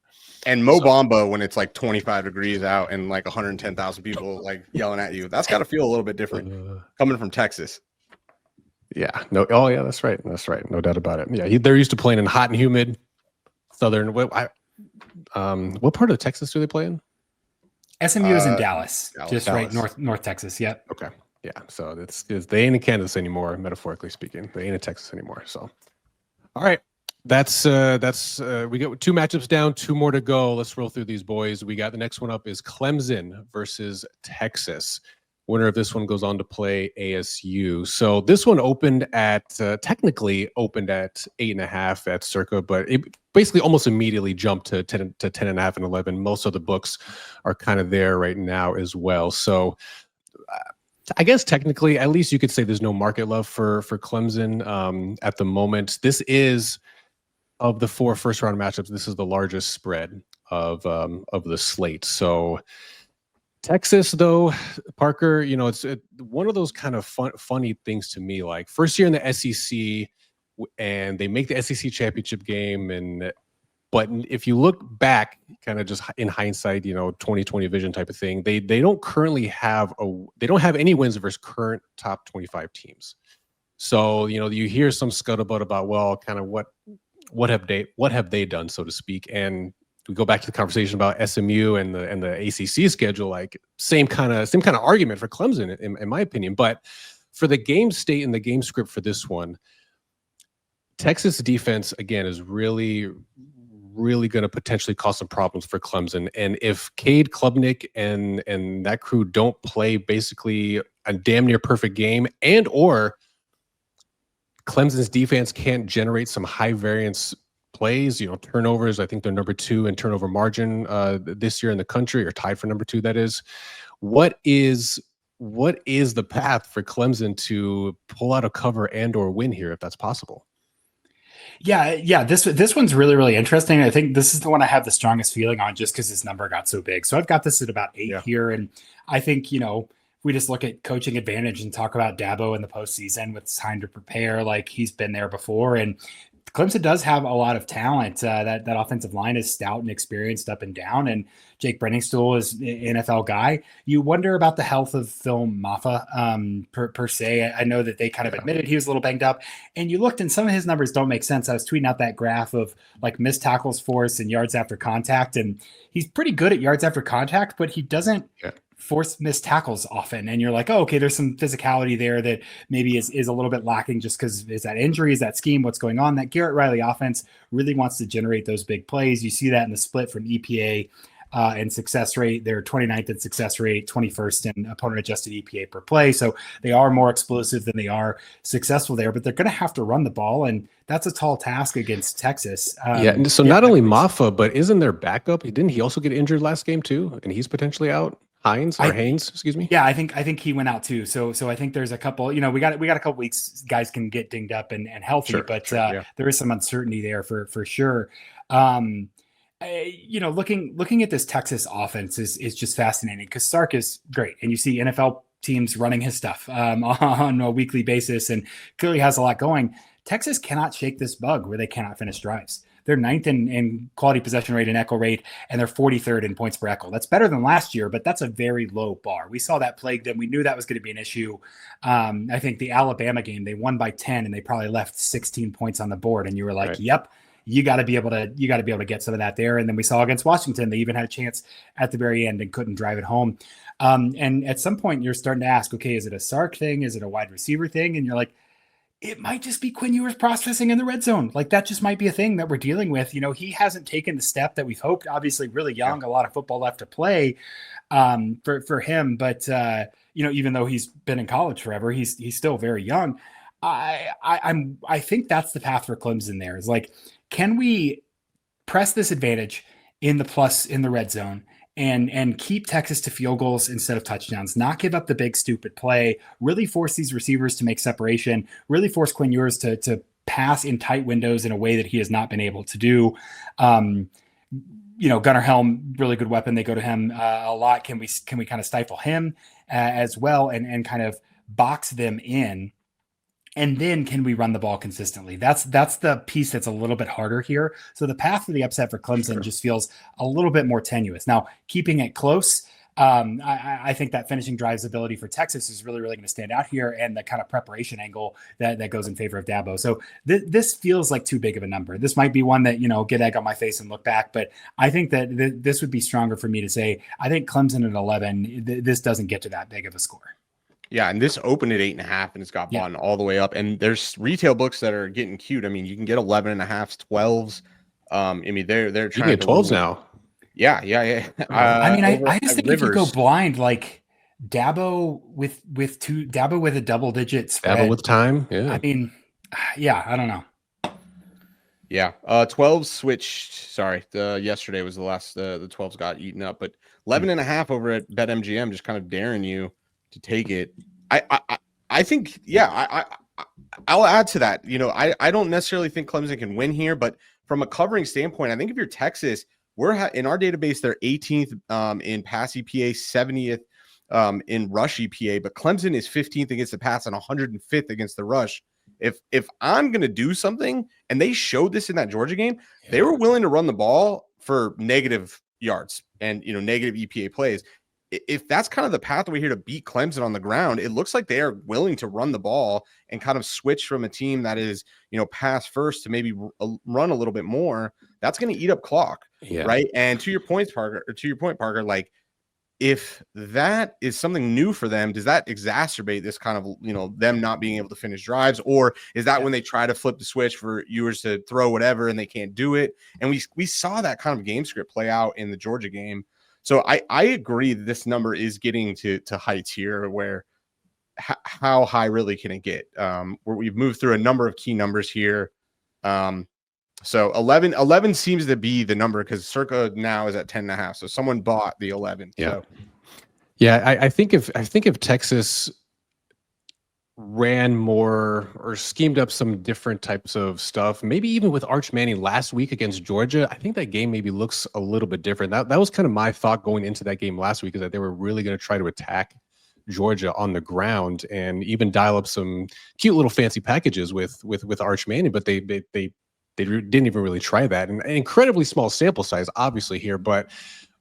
And Mo Bamba, when it's like 25 degrees out and like 110,000 people like yelling at you, that's got to feel a little bit different coming from Texas. Yeah. No. Oh, yeah. That's right. That's right. No doubt about it. Yeah. They're used to playing in hot and humid southern. What part of Texas do they play in? SMU is in Dallas, just Dallas. Right north Texas. Yep. Okay. Yeah. So they ain't in Kansas anymore, metaphorically speaking. They ain't in Texas anymore. So, all right. That's we got 2 matchups down, 2 more to go. Let's roll through these boys. We got the next one up is Clemson versus Texas. Winner of this one goes on to play ASU. So this one technically opened at 8.5 at circa, but it basically almost immediately jumped to 10.5 and 11. Most of the books are kind of there right now as well. So I guess technically, at least you could say there's no market love for Clemson at the moment. This is, of the 4 first-round matchups, this is the largest spread of the slate. So Texas, though, Parker, it's one of those kind of funny things to me. Like first year in the SEC, and they make the SEC championship game, but if you look back, kind of just in hindsight, 2020 vision type of thing, they don't currently have any wins versus current top 25 teams. So you hear some scuttlebutt about, well, kind of what have they done, so to speak, and we go back to the conversation about SMU and the ACC schedule, like same kind of argument for Clemson in my opinion. But for the game state and the game script for this one, Texas defense again is really going to potentially cause some problems for Clemson. And if Cade Klubnik and that crew don't play basically a damn near perfect game, and or Clemson's defense can't generate some high variance plays, turnovers. I think they're number 2 in turnover margin this year in the country, or tied for number 2. That is, what is the path for Clemson to pull out a cover and or win here, if that's possible? Yeah. This one's really, really interesting. I think this is the one I have the strongest feeling on, just because this number got so big. So I've got this at about 8 here, and I think we just look at coaching advantage and talk about Dabo in the postseason with time to prepare, like he's been there before. And Clemson does have a lot of talent. That offensive line is stout and experienced up and down. And Jake Brenningstool is an NFL guy. You wonder about the health of Phil Maffa per se. I know that they kind of admitted he was a little banged up. And you looked, and some of his numbers don't make sense. I was tweeting out that graph of like missed tackles force and yards after contact. And he's pretty good at yards after contact, but he doesn't force missed tackles often. And you're like, oh, okay, there's some physicality there that maybe is a little bit lacking, just because is that injury, is that scheme, what's going on? That Garrett Riley offense really wants to generate those big plays. You see that in the split from EPA and success rate. They're 29th in success rate, 21st in opponent adjusted EPA per play. So they are more explosive than they are successful there, but they're going to have to run the ball. And that's a tall task against Texas. So not only Maffa, but isn't their backup? Didn't he also get injured last game too? And he's potentially out. Haynes, excuse me. Yeah, I think he went out too. So I think there's a couple, we got a couple weeks guys can get dinged up and healthy, but there is some uncertainty there for sure. Looking at this Texas offense is just fascinating because Sark is great, and you see NFL teams running his stuff on a weekly basis, and clearly has a lot going. Texas cannot shake this bug where they cannot finish drives. They're 9th in quality possession rate and echo rate, and they're 43rd in points per echo. That's better than last year, but that's a very low bar. We saw that plague them. We knew that was going to be an issue. I think the Alabama game, they won by 10, and they probably left 16 points on the board, and you were like, Yep. You got to be able to get some of that there. And then we saw against Washington, they even had a chance at the very end and couldn't drive it home. And at some point you're starting to ask, okay, is it a Sark thing? Is it a wide receiver thing? And you're like, it might just be Quinn Ewers processing in the red zone. Like that just might be a thing that we're dealing with. He hasn't taken the step that we've hoped. Obviously really young, a lot of football left to play for him. But even though he's been in college forever, he's still very young. I think that's the path for Clemson there is like, can we press this advantage in the plus in the red zone and keep Texas to field goals instead of touchdowns, not give up the big stupid play, really force these receivers to make separation, really force Quinn Ewers to pass in tight windows in a way that he has not been able to do. Gunnar Helm, really good weapon. They go to him a lot. Can we kind of stifle him as well and kind of box them in? And then can we run the ball consistently? That's the piece that's a little bit harder here. So the path to the upset for Clemson just feels a little bit more tenuous. Now, keeping it close, I think that finishing drives ability for Texas is really, really going to stand out here, and the kind of preparation angle that goes in favor of Dabo. So this feels like too big of a number. This might be one that, get egg on my face and look back, but I think that this would be stronger for me to say, I think Clemson at 11, this doesn't get to that big of a score. Yeah, and this opened at 8.5, and it's got bought all the way up. And there's retail books that are getting cute. I mean, you can get 11.5s, 12s. They're trying to get 12s now. Yeah. I just think if you go blind, like Dabo with a double digit spread, Dabo with time. Yeah. I don't know. Yeah. 12s switched. Sorry. Yesterday was the last, the 12s got eaten up, but 11.5 over at BetMGM, just kind of daring you to take it. I think, I'll add to that. I don't necessarily think Clemson can win here, but from a covering standpoint, I think if you're Texas, we're in our database, they're 18th in pass EPA, 70th in rush EPA, but Clemson is 15th against the pass and 105th against the rush. If I'm going to do something, and they showed this in that Georgia game, they were willing to run the ball for negative yards and, negative EPA plays. If that's kind of the pathway here to beat Clemson on the ground, it looks like they are willing to run the ball and kind of switch from a team that is, pass first to maybe run a little bit more. That's going to eat up clock, right? And to your point, Parker, like if that is something new for them, does that exacerbate this kind of, them not being able to finish drives? Or is that when they try to flip the switch for Ewers to throw whatever and they can't do it? And we saw that kind of game script play out in the Georgia game. So I agree that this number is getting to heights here where how high really can it get? Where we've moved through a number of key numbers here. So 11 seems to be the number because Circa now is at 10.5. So someone bought the 11. Yeah. So. Yeah. I think if Texas ran more or schemed up some different types of stuff, maybe even with Arch Manning last week against Georgia, I think that game maybe looks a little bit different. That was kind of my thought going into that game last week, is that they were really going to try to attack Georgia on the ground and even dial up some cute little fancy packages with Arch Manning, but they didn't even really try that. And an incredibly small sample size, obviously, here, but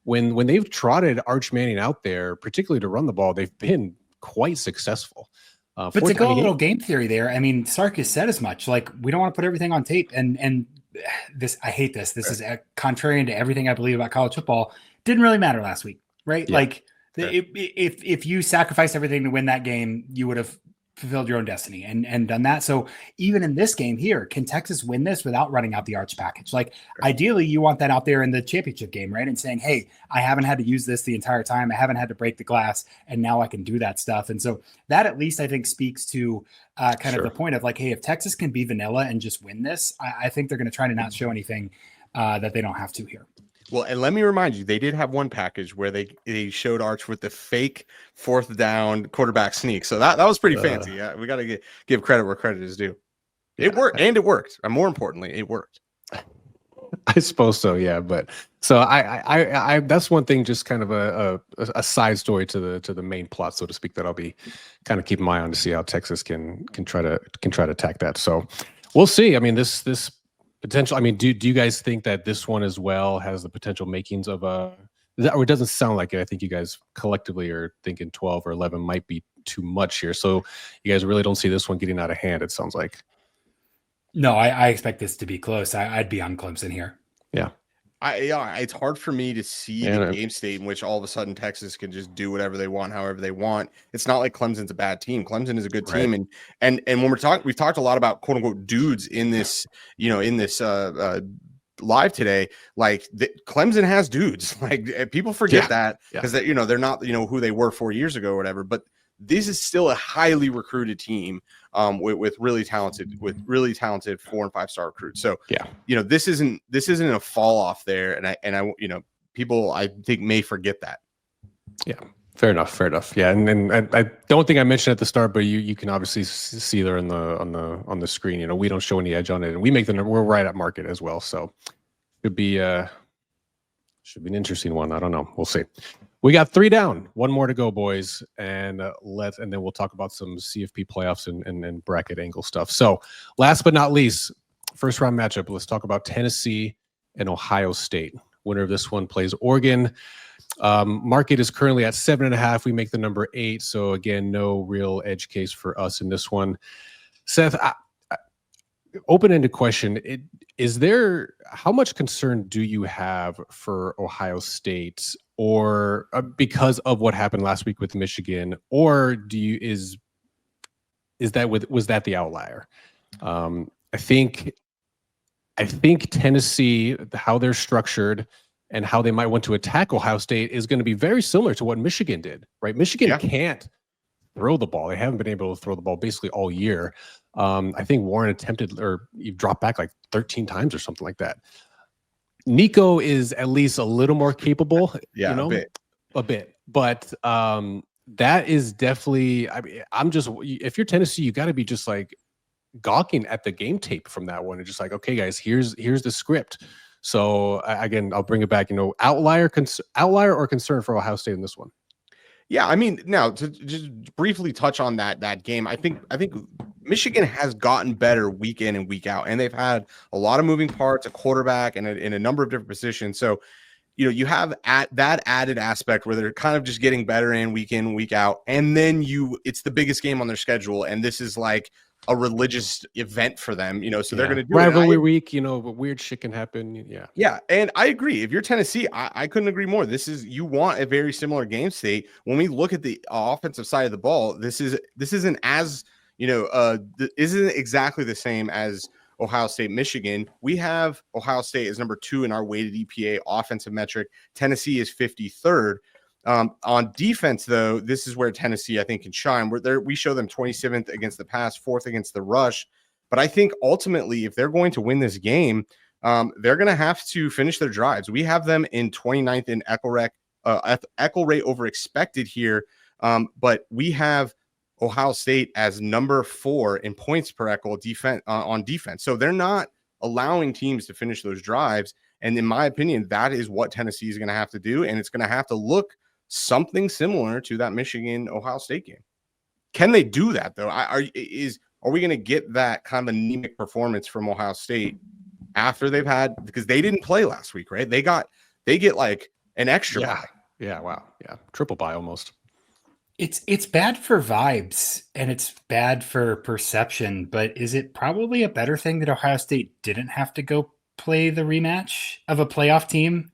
when they've trotted Arch Manning out there, particularly to run the ball, they've been quite successful. But to go a little game theory there, I mean, Sark has said as much. Like, we don't want to put everything on tape. And this, I hate this. This is contrarian to everything I believe about college football. Didn't really matter last week, right? Yeah. Like, if you sacrificed everything to win that game, you would have fulfilled your own destiny and done that. So even in this game here, can Texas win this without running out the Arch package? Like, ideally, you want that out there in the championship game, right? And saying, hey, I haven't had to use this the entire time. I haven't had to break the glass, and now I can do that stuff. And so that at least I think speaks to kind of the point of like, hey, if Texas can be vanilla and just win this, I think they're going to try to not show anything that they don't have to here. Well, and let me remind you, they did have one package where they showed Arch with the fake 4th down quarterback sneak. So that was pretty fancy. Yeah, we got to give credit where credit is due. It worked, and it worked. And more importantly, it worked. I suppose so, yeah. But so I that's one thing, just kind of a side story to the main plot, so to speak, that I'll be kind of keeping my eye on to see how Texas can try to attack that. So we'll see. I mean, this potential. I mean, do you guys think that this one as well has the potential makings of or it doesn't sound like it. I think you guys collectively are thinking 12 or 11 might be too much here. So you guys really don't see this one getting out of hand, it sounds like. No, I expect this to be close. I'd be on Clemson here. Yeah. It's hard for me to see the game state in which all of a sudden Texas can just do whatever they want, however they want. It's not like Clemson's a bad team. Clemson is a good team, and when we've talked a lot about quote unquote dudes in this, live today. Like Clemson has dudes. Like people forget that because they're not who they were 4 years ago or whatever. But this is still a highly recruited team with really talented 4 and 5 star recruits. So this isn't a fall off there, and I people I think may forget that. Yeah, fair enough. Yeah, and I don't think I mentioned at the start, but you can obviously see there on the screen. We don't show any edge on it, and we make we're right at market as well. So should be an interesting one. I don't know. We'll see. We got 3 down, 1 more to go, boys, and then we'll talk about some CFP playoffs and bracket angle stuff. So, last but not least, first round matchup. Let's talk about Tennessee and Ohio State. Winner of this one plays Oregon. Market is currently at 7.5. We make the number 8. So again, no real edge case for us in this one. Seth, open-ended question. How much concern do you have for Ohio State, or because of what happened last week with Michigan, or was that the outlier? I think Tennessee, how they're structured and how they might want to attack Ohio State is going to be very similar to what Michigan did, right? Michigan can't throw the ball. They haven't been able to throw the ball basically all year. I think Warren attempted, or you dropped back like 13 times or something like that. Nico is at least a little more capable, a bit. But that is definitely, I mean, if you're Tennessee, you got to be just like gawking at the game tape from that one and just like, okay, guys, here's the script. So again, I'll bring it back, outlier or concern for Ohio State in this one. Yeah, I mean, now to just briefly touch on that game, I think Michigan has gotten better week in and week out, and they've had a lot of moving parts, a quarterback, and in a number of different positions. So, you have that added aspect where they're kind of just getting better in, week out, and then it's the biggest game on their schedule, and this is like a religious event for them, so they're going to do rivalry week, but weird shit can happen. Yeah. And I agree. If you're Tennessee, I couldn't agree more. You want a very similar game state. When we look at the offensive side of the ball, this isn't as, isn't exactly the same as Ohio State, Michigan. We have Ohio State as number 2 in our weighted EPA offensive metric. Tennessee is 53rd. On defense, though, this is where Tennessee, I think, can shine. We show them 27th against the pass, 4th against the rush. But I think ultimately, if they're going to win this game, they're going to have to finish their drives. We have them in 29th in equal rate over expected here, but we have Ohio State as number 4 in points per equal defense on defense. So they're not allowing teams to finish those drives. And in my opinion, that is what Tennessee is going to have to do, and it's going to have to look something similar to that Michigan-Ohio State game. Can they do that, though? Are we going to get that kind of anemic performance from Ohio State after they've had, because they didn't play last week, right? They get like an extra bye. Yeah, wow. Yeah, triple bye almost. It's bad for vibes and it's bad for perception, but is it probably a better thing that Ohio State didn't have to go play the rematch of a playoff team?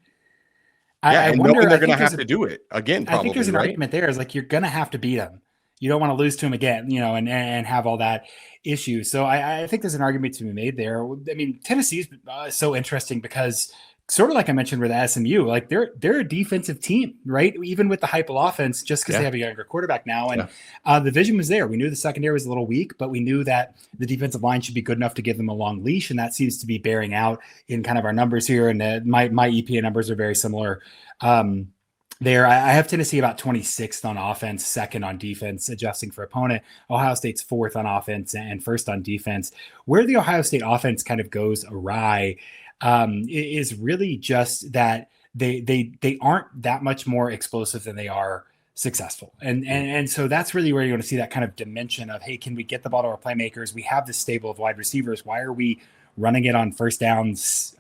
I wonder, they're going to have to do it again. Probably, I think there's an argument there. Is like, you're going to have to beat them. You don't want to lose to them again, and have all that issue. So I think there's an argument to be made there. I mean, Tennessee's so interesting because sort of like I mentioned with SMU, like they're a defensive team, right? Even with the Heupel offense, just because they have a younger quarterback now, and the vision was there. We knew the secondary was a little weak, but we knew that the defensive line should be good enough to give them a long leash, and that seems to be bearing out in kind of our numbers here. And my EPA numbers are very similar. There, I have Tennessee about 26th on offense, second on defense, adjusting for opponent. Ohio State's fourth on offense and first on defense. Where the Ohio State offense kind of goes awry is really just that they aren't that much more explosive than they are successful. And so that's really where you're going to see that kind of dimension of, hey, can we get the ball to our playmakers? We have this stable of wide receivers. Why are we running it on first downs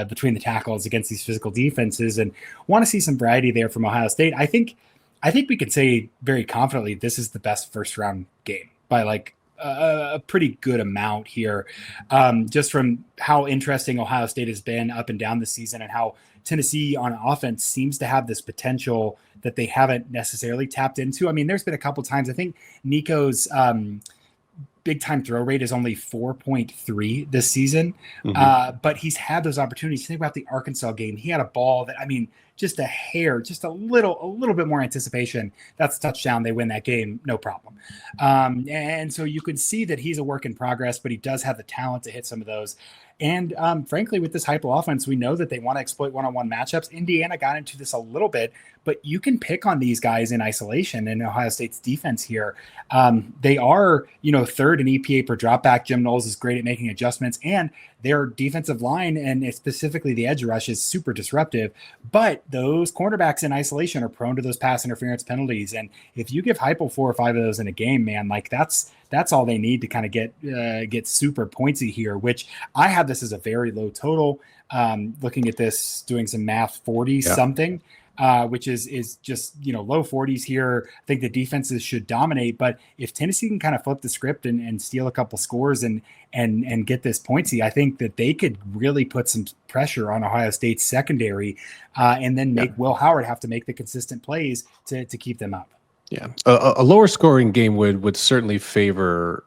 between the tackles against these physical defenses? And want to see some variety there from Ohio State. I think we could say very confidently this is the best first round game by like a pretty good amount here, just from how interesting Ohio State has been up and down the season, and how Tennessee on offense seems to have this potential that they haven't necessarily tapped into. I mean, there's been a couple times, I think Nico's big time throw rate is only 4.3 this season. But he's had those opportunities. Think about the Arkansas game. He had a ball that, I mean, just a hair, just a little bit more anticipation. That's a touchdown. They win that game. No problem. And so you can see that he's a work in progress, but he does have the talent to hit some of those. And frankly, with this Heupel offense, we know that they want to exploit one-on-one matchups. Indiana got into this a little bit, but you can pick on these guys in isolation in Ohio State's defense here. They are, third in EPA per dropback. Jim Knowles is great at making adjustments, and their defensive line, and specifically the edge rush, is super disruptive. But those cornerbacks in isolation are prone to those pass interference penalties. And if you give Heupel 4 or 5 of those in a game, man, like that's all they need to kind of get super pointsy here, which I have this as a very low total. Looking at this, doing some math, 40 something, which is just, low 40s here. I think the defenses should dominate, but if Tennessee can kind of flip the script and steal a couple scores and get this pointsy, I think that they could really put some pressure on Ohio State's secondary, and then make Will Howard have to make the consistent plays to keep them up. Yeah, a lower scoring game would certainly favor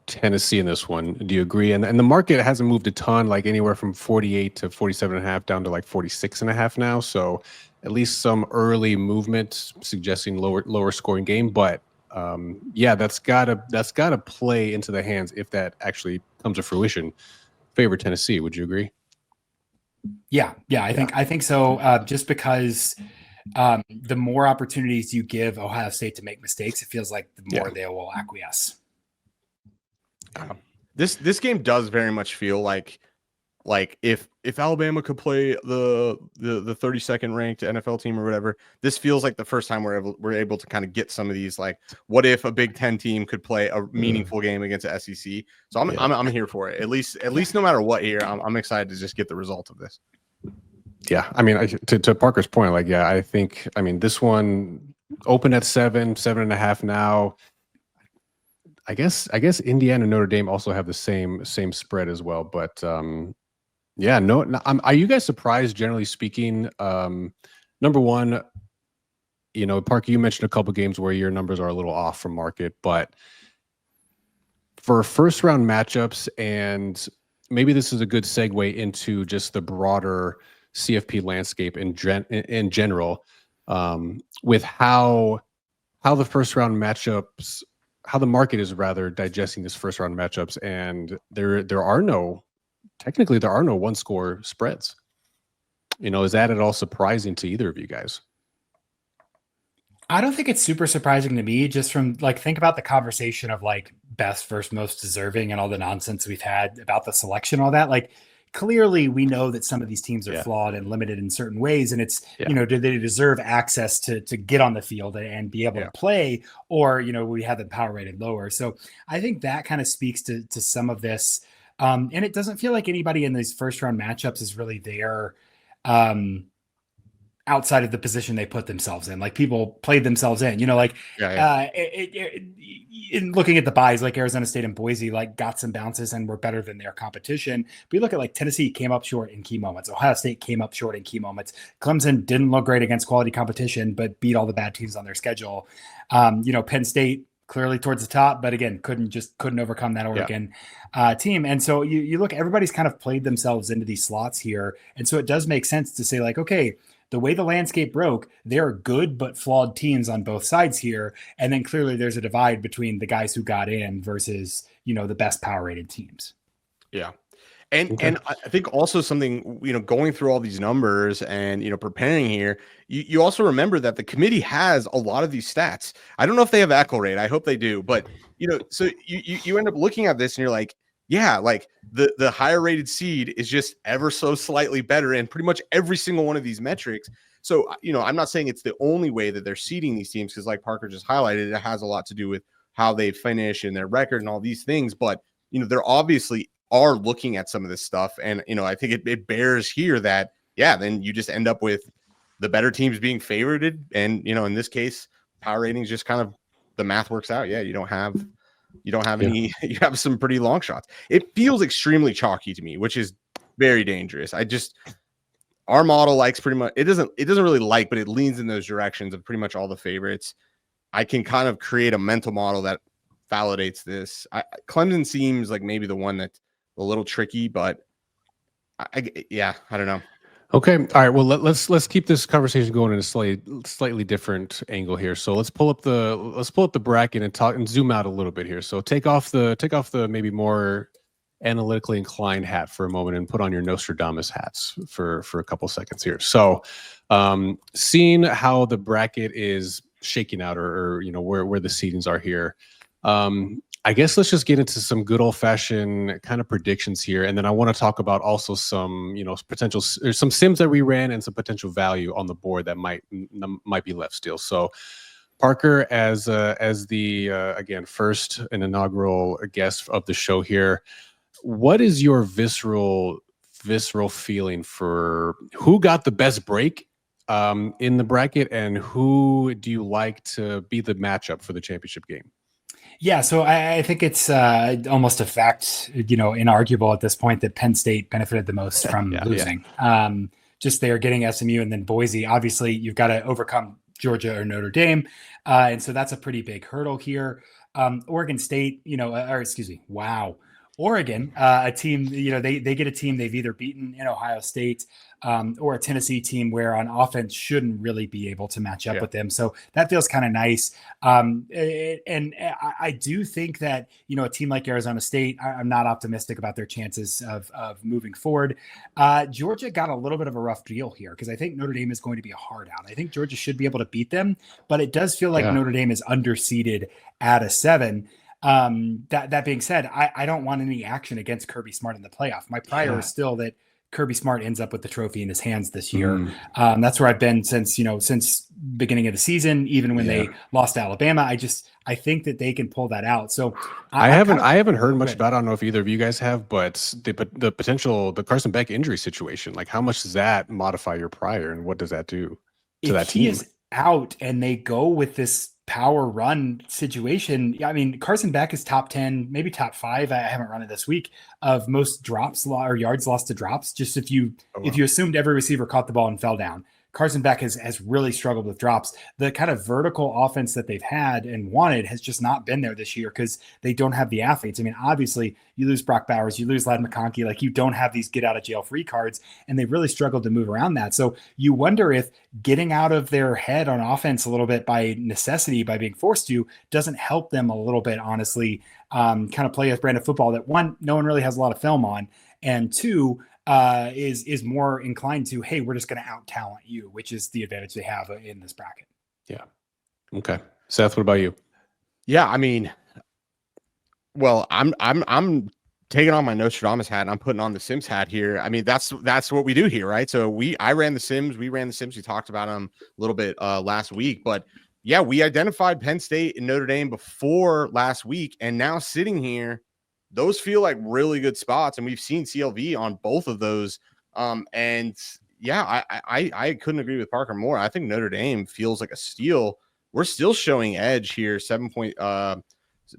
Tennessee in this one. Do you agree? And the market hasn't moved a ton, like anywhere from 48 to 47.5 down to like 46.5 now. So at least some early movement suggesting lower scoring game. But that's gotta play into the hands if that actually comes to fruition. Favor Tennessee. Would you agree? Yeah, I think so. Just because the more opportunities you give Ohio State to make mistakes, it feels like the more they will acquiesce. This game does very much feel like if Alabama could play the 32nd ranked NFL team or whatever, this feels like the first time we're able to kind of get some of these, like, what if a Big Ten team could play a meaningful game against the SEC? So I'm here for it. At least no matter what here, I'm excited to just get the result of this. Yeah, I mean, to Parker's point, I think this one opened at 7.5 now. I guess Indiana and Notre Dame also have the same spread as well, but are you guys surprised, generally speaking? Number one, Parker, you mentioned a couple games where your numbers are a little off from market, but for first round matchups, and maybe this is a good segue into just the broader CFP landscape in general, with how the first round matchups, how the market is rather digesting this first round matchups, and there are no one score spreads. Is that at all surprising to either of you guys? I don't think it's super surprising to me, just from think about the conversation of best, first, most deserving, and all the nonsense we've had about the selection, all that. Clearly we know that some of these teams are flawed and limited in certain ways. And it's, do they deserve access to get on the field and be able to play, or, we have the power rated lower. So I think that kind of speaks to some of this. And it doesn't feel like anybody in these first round matchups is really there outside of the position they put themselves in. People played themselves in, in looking at the buys, Arizona State and Boise, got some bounces and were better than their competition. But you look at Tennessee came up short in key moments. Ohio State came up short in key moments. Clemson didn't look great against quality competition, but beat all the bad teams on their schedule. Penn State clearly towards the top, but again, couldn't overcome that Oregon team. And so you look, everybody's kind of played themselves into these slots here. And so it does make sense to say like, okay, the way the landscape broke, there are good but flawed teams on both sides here. And then clearly there's a divide between the guys who got in versus, the best power rated teams. Yeah. And I think also something, going through all these numbers and, preparing here, you also remember that the committee has a lot of these stats. I don't know if they have echo rate. I hope they do. But, so you end up looking at this and you're like, yeah, like the higher rated seed is just ever so slightly better in pretty much every single one of these metrics. So, I'm not saying it's the only way that they're seeding these teams because like Parker just highlighted, it has a lot to do with how they finish and their record and all these things. But, they're obviously are looking at some of this stuff. And, I think it bears here that, then you just end up with the better teams being favorited. And, in this case, power ratings just kind of the math works out. Yeah. You don't have any, you have some pretty long shots. It feels extremely chalky to me, which is very dangerous. Our model likes pretty much, it doesn't really like, but it leans in those directions of pretty much all the favorites. I can kind of create a mental model that validates this. Clemson seems like maybe the one that's a little tricky, but I don't know. Okay. All right. Well, let's keep this conversation going in a slightly different angle here. So let's pull up the bracket and talk and zoom out a little bit here. So take off the maybe more analytically inclined hat for a moment and put on your Nostradamus hats for a couple seconds here. So seeing how the bracket is shaking out or where the seedings are here. I guess let's just get into some good old fashioned kind of predictions here. And then I want to talk about also some, potential, some sims that we ran and some potential value on the board that might be left still. So Parker, as the, again, first and inaugural guest of the show here, what is your visceral feeling for who got the best break in the bracket and who do you like to be the matchup for the championship game? Yeah, so I think it's almost a fact, inarguable at this point that Penn State benefited the most from losing. Yeah. Just they're getting SMU and then Boise. Obviously, you've got to overcome Georgia or Notre Dame. And so that's a pretty big hurdle here. Oregon State, Oregon, a team, they get a team they've either beaten in Ohio State or a Tennessee team where on offense shouldn't really be able to match up with them. So that feels kind of nice. And I do think that, a team like Arizona State, I'm not optimistic about their chances of moving forward. Georgia got a little bit of a rough deal here because I think Notre Dame is going to be a hard out. I think Georgia should be able to beat them, but it does feel like Notre Dame is underseeded at a 7. That being said, I don't want any action against Kirby Smart in the playoff. My prior is still that Kirby Smart ends up with the trophy in his hands this year. That's where I've been since beginning of the season, even when they lost to Alabama. I think that they can pull that out. So I haven't heard much about, I don't know if either of you guys have, but the potential, the Carson Beck injury situation, like how much does that modify your prior and what does that do to that team? He is out and they go with this power run situation. I mean, Carson Beck is top 10, maybe top 5. I haven't run it this week of most drops or yards lost to drops. Just if you assumed every receiver caught the ball and fell down, Carson Beck has really struggled with drops. The kind of vertical offense that they've had and wanted has just not been there this year because they don't have the athletes. I mean, obviously you lose Brock Bowers, you lose Ladd McConkey, like you don't have these get out of jail free cards, and they really struggled to move around that. So you wonder if getting out of their head on offense a little bit by necessity, by being forced to, doesn't help them a little bit, honestly, kind of play a brand of football that, one, no one really has a lot of film on, and two, is more inclined to, hey, we're just going to out talent you, which is the advantage they have in this bracket. Yeah. Okay. Seth, what about you? Yeah. I mean, well, I'm taking on my Nostradamus hat and I'm putting on the Sims hat here. I mean, that's what we do here, right? So I ran the Sims. We ran the Sims. We talked about them a little bit last week, but yeah, we identified Penn State and Notre Dame before last week, and now sitting here, those feel like really good spots, and we've seen CLV on both of those. And yeah, I couldn't agree with Parker more. I think Notre Dame feels like a steal. We're still showing edge here, 7 point,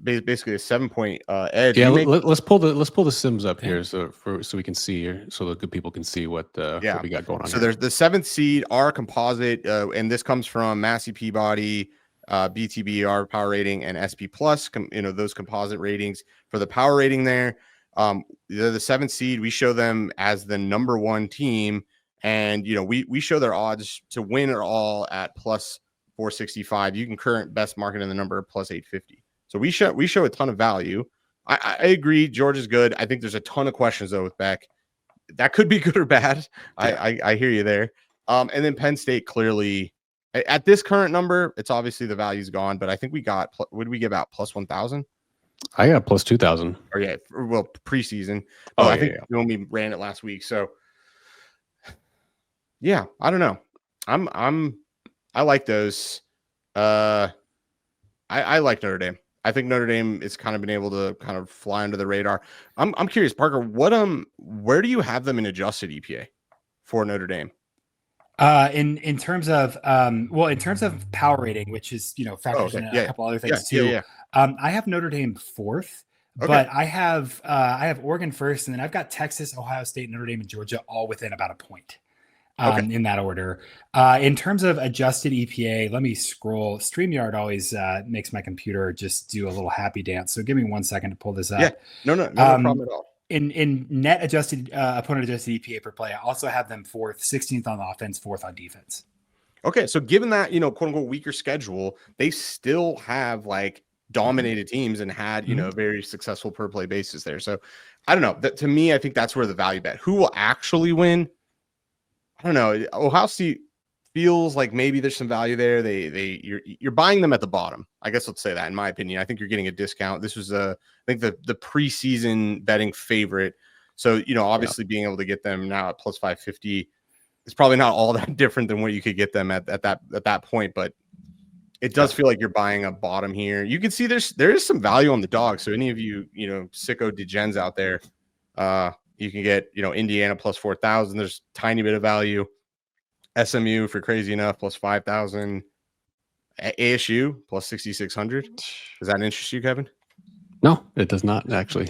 basically a 7 point edge. Yeah, let's pull the Sims up here so we can see here, so the good people can see what we got going on. So here. There's the 7th seed, our composite, and this comes from Massey Peabody. BTBR power rating and SP plus, those composite ratings for the power rating there. They're the 7th seed. We show them as the number 1 team, and we show their odds to win are all at plus 465. You can current best market in the number plus 850. So we show a ton of value. I agree. George is good. I think there's a ton of questions though with Beck. That could be good or bad. Yeah. I hear you there. And then Penn State clearly at this current number, it's obviously the value's gone, but I think we got, what did we give out? Plus 1,000? I got plus 2,000. Or yeah, well, preseason. I think when we ran it last week. So yeah, I don't know. I like those. I like Notre Dame. I think Notre Dame has kind of been able to kind of fly under the radar. I'm curious, Parker, where do you have them in adjusted EPA for Notre Dame? In terms of in terms of power rating, which is factors in a couple other things too. Yeah. I have Notre Dame 4th, but I have Oregon 1st, and then I've got Texas, Ohio State, Notre Dame, and Georgia all within about a point. In that order. In terms of adjusted EPA, let me scroll. StreamYard always makes my computer just do a little happy dance. So give me 1 second to pull this up. Yeah, no problem at all. In net adjusted opponent adjusted EPA per play, I also have them 4th, 16th on offense, 4th on defense. Okay, so given that quote unquote weaker schedule, they still have like dominated teams and had a very successful per play basis there. So I don't know. To me, I think that's where the value bet. Who will actually win? I don't know. Ohio State feels like maybe there's some value there. You're buying them at the bottom. I guess let's say that. In my opinion, I think you're getting a discount. This was I think the preseason betting favorite. So obviously being able to get them now at plus 550 is probably not all that different than what you could get them at that point. But it does feel like you're buying a bottom here. You can see there is some value on the dog. So any of you sicko degens out there. You can get, Indiana plus 4,000. There's a tiny bit of value. SMU for crazy enough plus 5,000. ASU plus 6,600. Does that interest you, Kevin? No, it does not actually.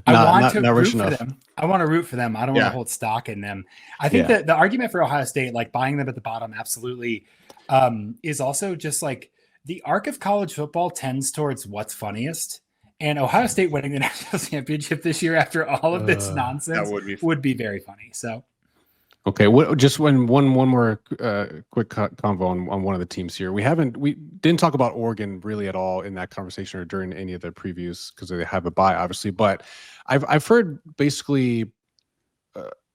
I want to root for them. I want to root for them. I don't want to hold stock in them. I think that the argument for Ohio State, like buying them at the bottom, absolutely, is also just like the arc of college football tends towards what's funniest. And Ohio State winning the national championship this year after all of this nonsense would be very funny. So, okay, just one more quick convo on one of the teams here. We didn't talk about Oregon really at all in that conversation or during any of the previews because they have a bye, obviously. But I've heard basically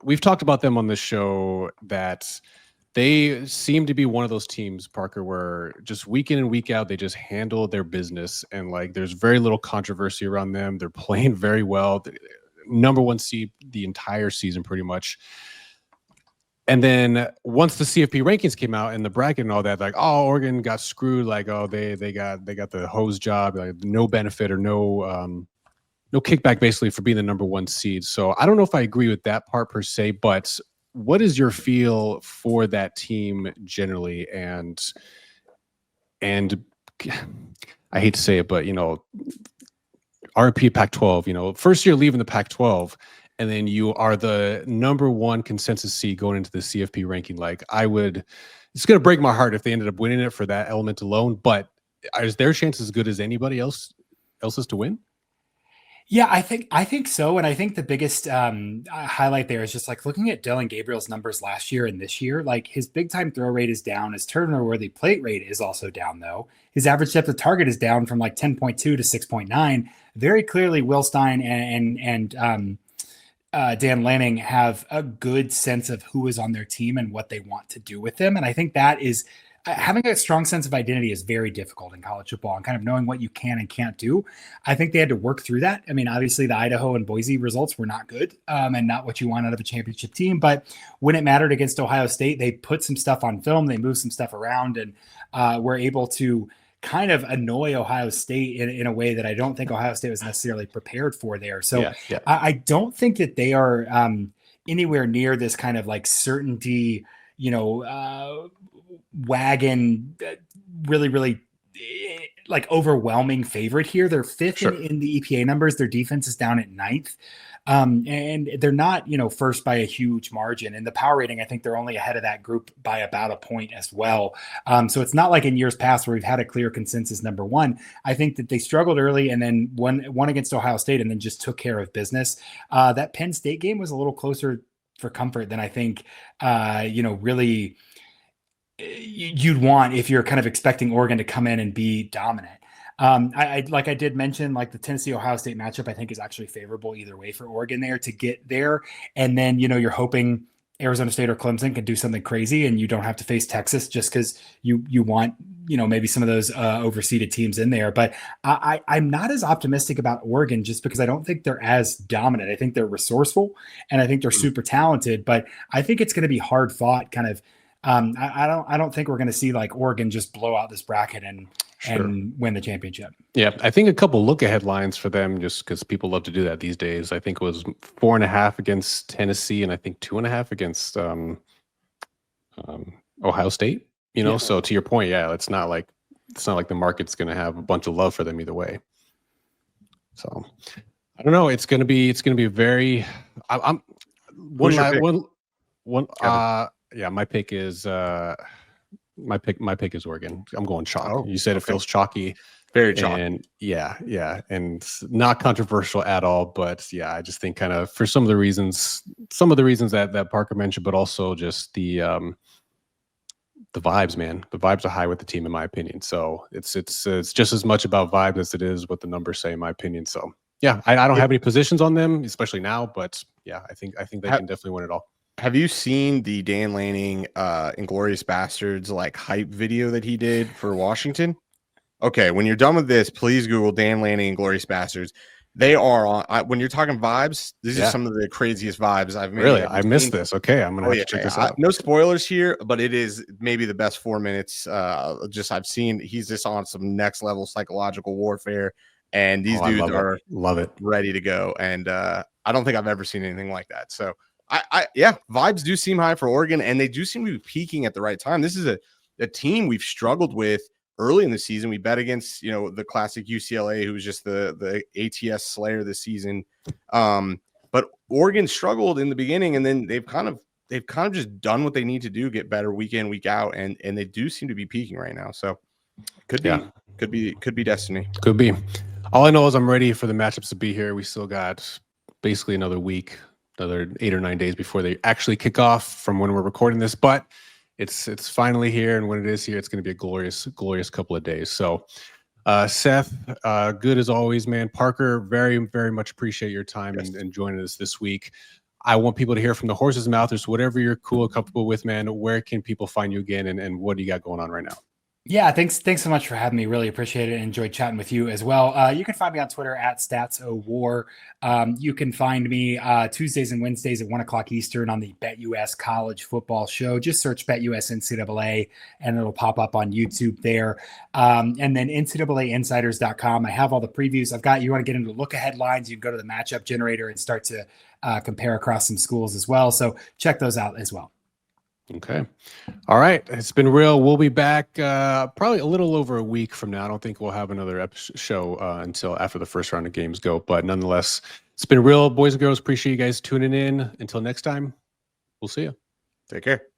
we've talked about them on this show that they seem to be one of those teams, Parker, where just week in and week out, they just handle their business. And like, there's very little controversy around them. They're playing very well. Number 1 seed the entire season, pretty much. And then once the CFP rankings came out and the bracket and all that, like, oh, Oregon got screwed. Like, oh, they got the hose job, like no benefit or no kickback basically for being the number 1 seed. So I don't know if I agree with that part per se, but what is your feel for that team generally? And I hate to say it, but RP Pac-12, first year leaving the Pac-12, and then you are the number 1 consensus seed going into the CFP ranking. Like it's going to break my heart if they ended up winning it for that element alone. But is their chance as good as anybody else's to win? Yeah, I think so. And I think the biggest highlight there is just like looking at Dylan Gabriel's numbers last year and this year, like his big time throw rate is down. His turnover worthy plate rate is also down though. His average depth of target is down from like 10.2 to 6.9. Very clearly Will Stein and Dan Lanning have a good sense of who is on their team and what they want to do with them. And I think that is having a strong sense of identity is very difficult in college football and kind of knowing what you can and can't do. I think they had to work through that. I mean, obviously the Idaho and Boise results were not good and not what you want out of a championship team. But when it mattered against Ohio State, they put some stuff on film, they moved some stuff around and were able to kind of annoy Ohio State in a way that I don't think Ohio State was necessarily prepared for there. So I don't think that they are anywhere near this kind of like certainty, wagon, really like overwhelming favorite here. They're fifth Sure. in the EPA numbers. Their defense is down at ninth. And they're not, first by a huge margin. In the power rating, I think they're only ahead of that group by about a point as well. So it's not like in years past where we've had a clear consensus number one. I think that they struggled early and then won against Ohio State and then just took care of business. That Penn State game was a little closer for comfort than I think, really you'd want if you're kind of expecting Oregon to come in and be dominant. I like I did mention, like the Tennessee Ohio State matchup, I think is actually favorable either way for Oregon there to get there. And then, you're hoping Arizona State or Clemson can do something crazy and you don't have to face Texas just because you want, maybe some of those overseeded teams in there. But I'm not as optimistic about Oregon just because I don't think they're as dominant. I think they're resourceful and I think they're super talented, but I think it's going to be hard fought kind of. I don't think we're going to see like Oregon just blow out this bracket and win the championship. Yeah, I think a couple look ahead lines for them, just because people love to do that these days. I think it was 4.5 against Tennessee, and I think 2.5 against Ohio State. So to your point, yeah, it's not like the market's going to have a bunch of love for them either way. So I don't know. It's going to be very. I'm one. Yeah, my pick is my pick is Oregon. I'm going chalk. Oh, you said it feels chalky. Very chalky. And yeah, and not controversial at all. But yeah, I just think kind of for some of the reasons that Parker mentioned, but also just the vibes, man. The vibes are high with the team, in my opinion. So it's just as much about vibes as it is what the numbers say, in my opinion. So yeah, I don't have any positions on them, especially now. But yeah, I think they can definitely win it all. Have you seen the Dan Lanning Inglorious Bastards like hype video that he did for Washington? Okay, when you're done with this, please Google Dan Lanning Inglorious Bastards. They are on when you're talking vibes, these are some of the craziest vibes I've made. Really? I missed this. Okay, I'm gonna have to check this out. No spoilers here, but it is maybe the best 4 minutes I've seen. He's just on some next level psychological warfare, and these dudes are ready to go. And I don't think I've ever seen anything like that. So vibes do seem high for Oregon, and they do seem to be peaking at the right time. This is a team we've struggled with early in the season. We bet against, the classic UCLA, who was just the ATS slayer this season. But Oregon struggled in the beginning, and then they've kind of just done what they need to do, get better week in, week out, and they do seem to be peaking right now. So could be destiny. Could be. All I know is I'm ready for the matchups to be here. We still got basically another week, another 8 or 9 days before they actually kick off from when we're recording this, but it's finally here, and when it is here, it's going to be a glorious couple of days. So Seth, good as always, man. Parker, very, very much appreciate your time and joining us this week. I want people to hear from the horse's mouth. Or whatever you're cool and comfortable with, man. Where can people find you again, and what do you got going on right now? Yeah, thanks so much for having me. Really appreciate it. Enjoyed chatting with you as well. You can find me on Twitter at StatsOWar. You can find me Tuesdays and Wednesdays at 1 o'clock Eastern on the BetUS College Football Show. Just search BetUS NCAA and it'll pop up on YouTube there. And then NCAAinsiders.com. I have all the previews. You want to get into look ahead lines, you can go to the matchup generator and start to compare across some schools as well. So check those out as well. Okay. All right. It's been real. We'll be back probably a little over a week from now. I don't think we'll have another show until after the first round of games go. But nonetheless, it's been real, boys and girls. Appreciate you guys tuning in. Until next time, we'll see you. Take care.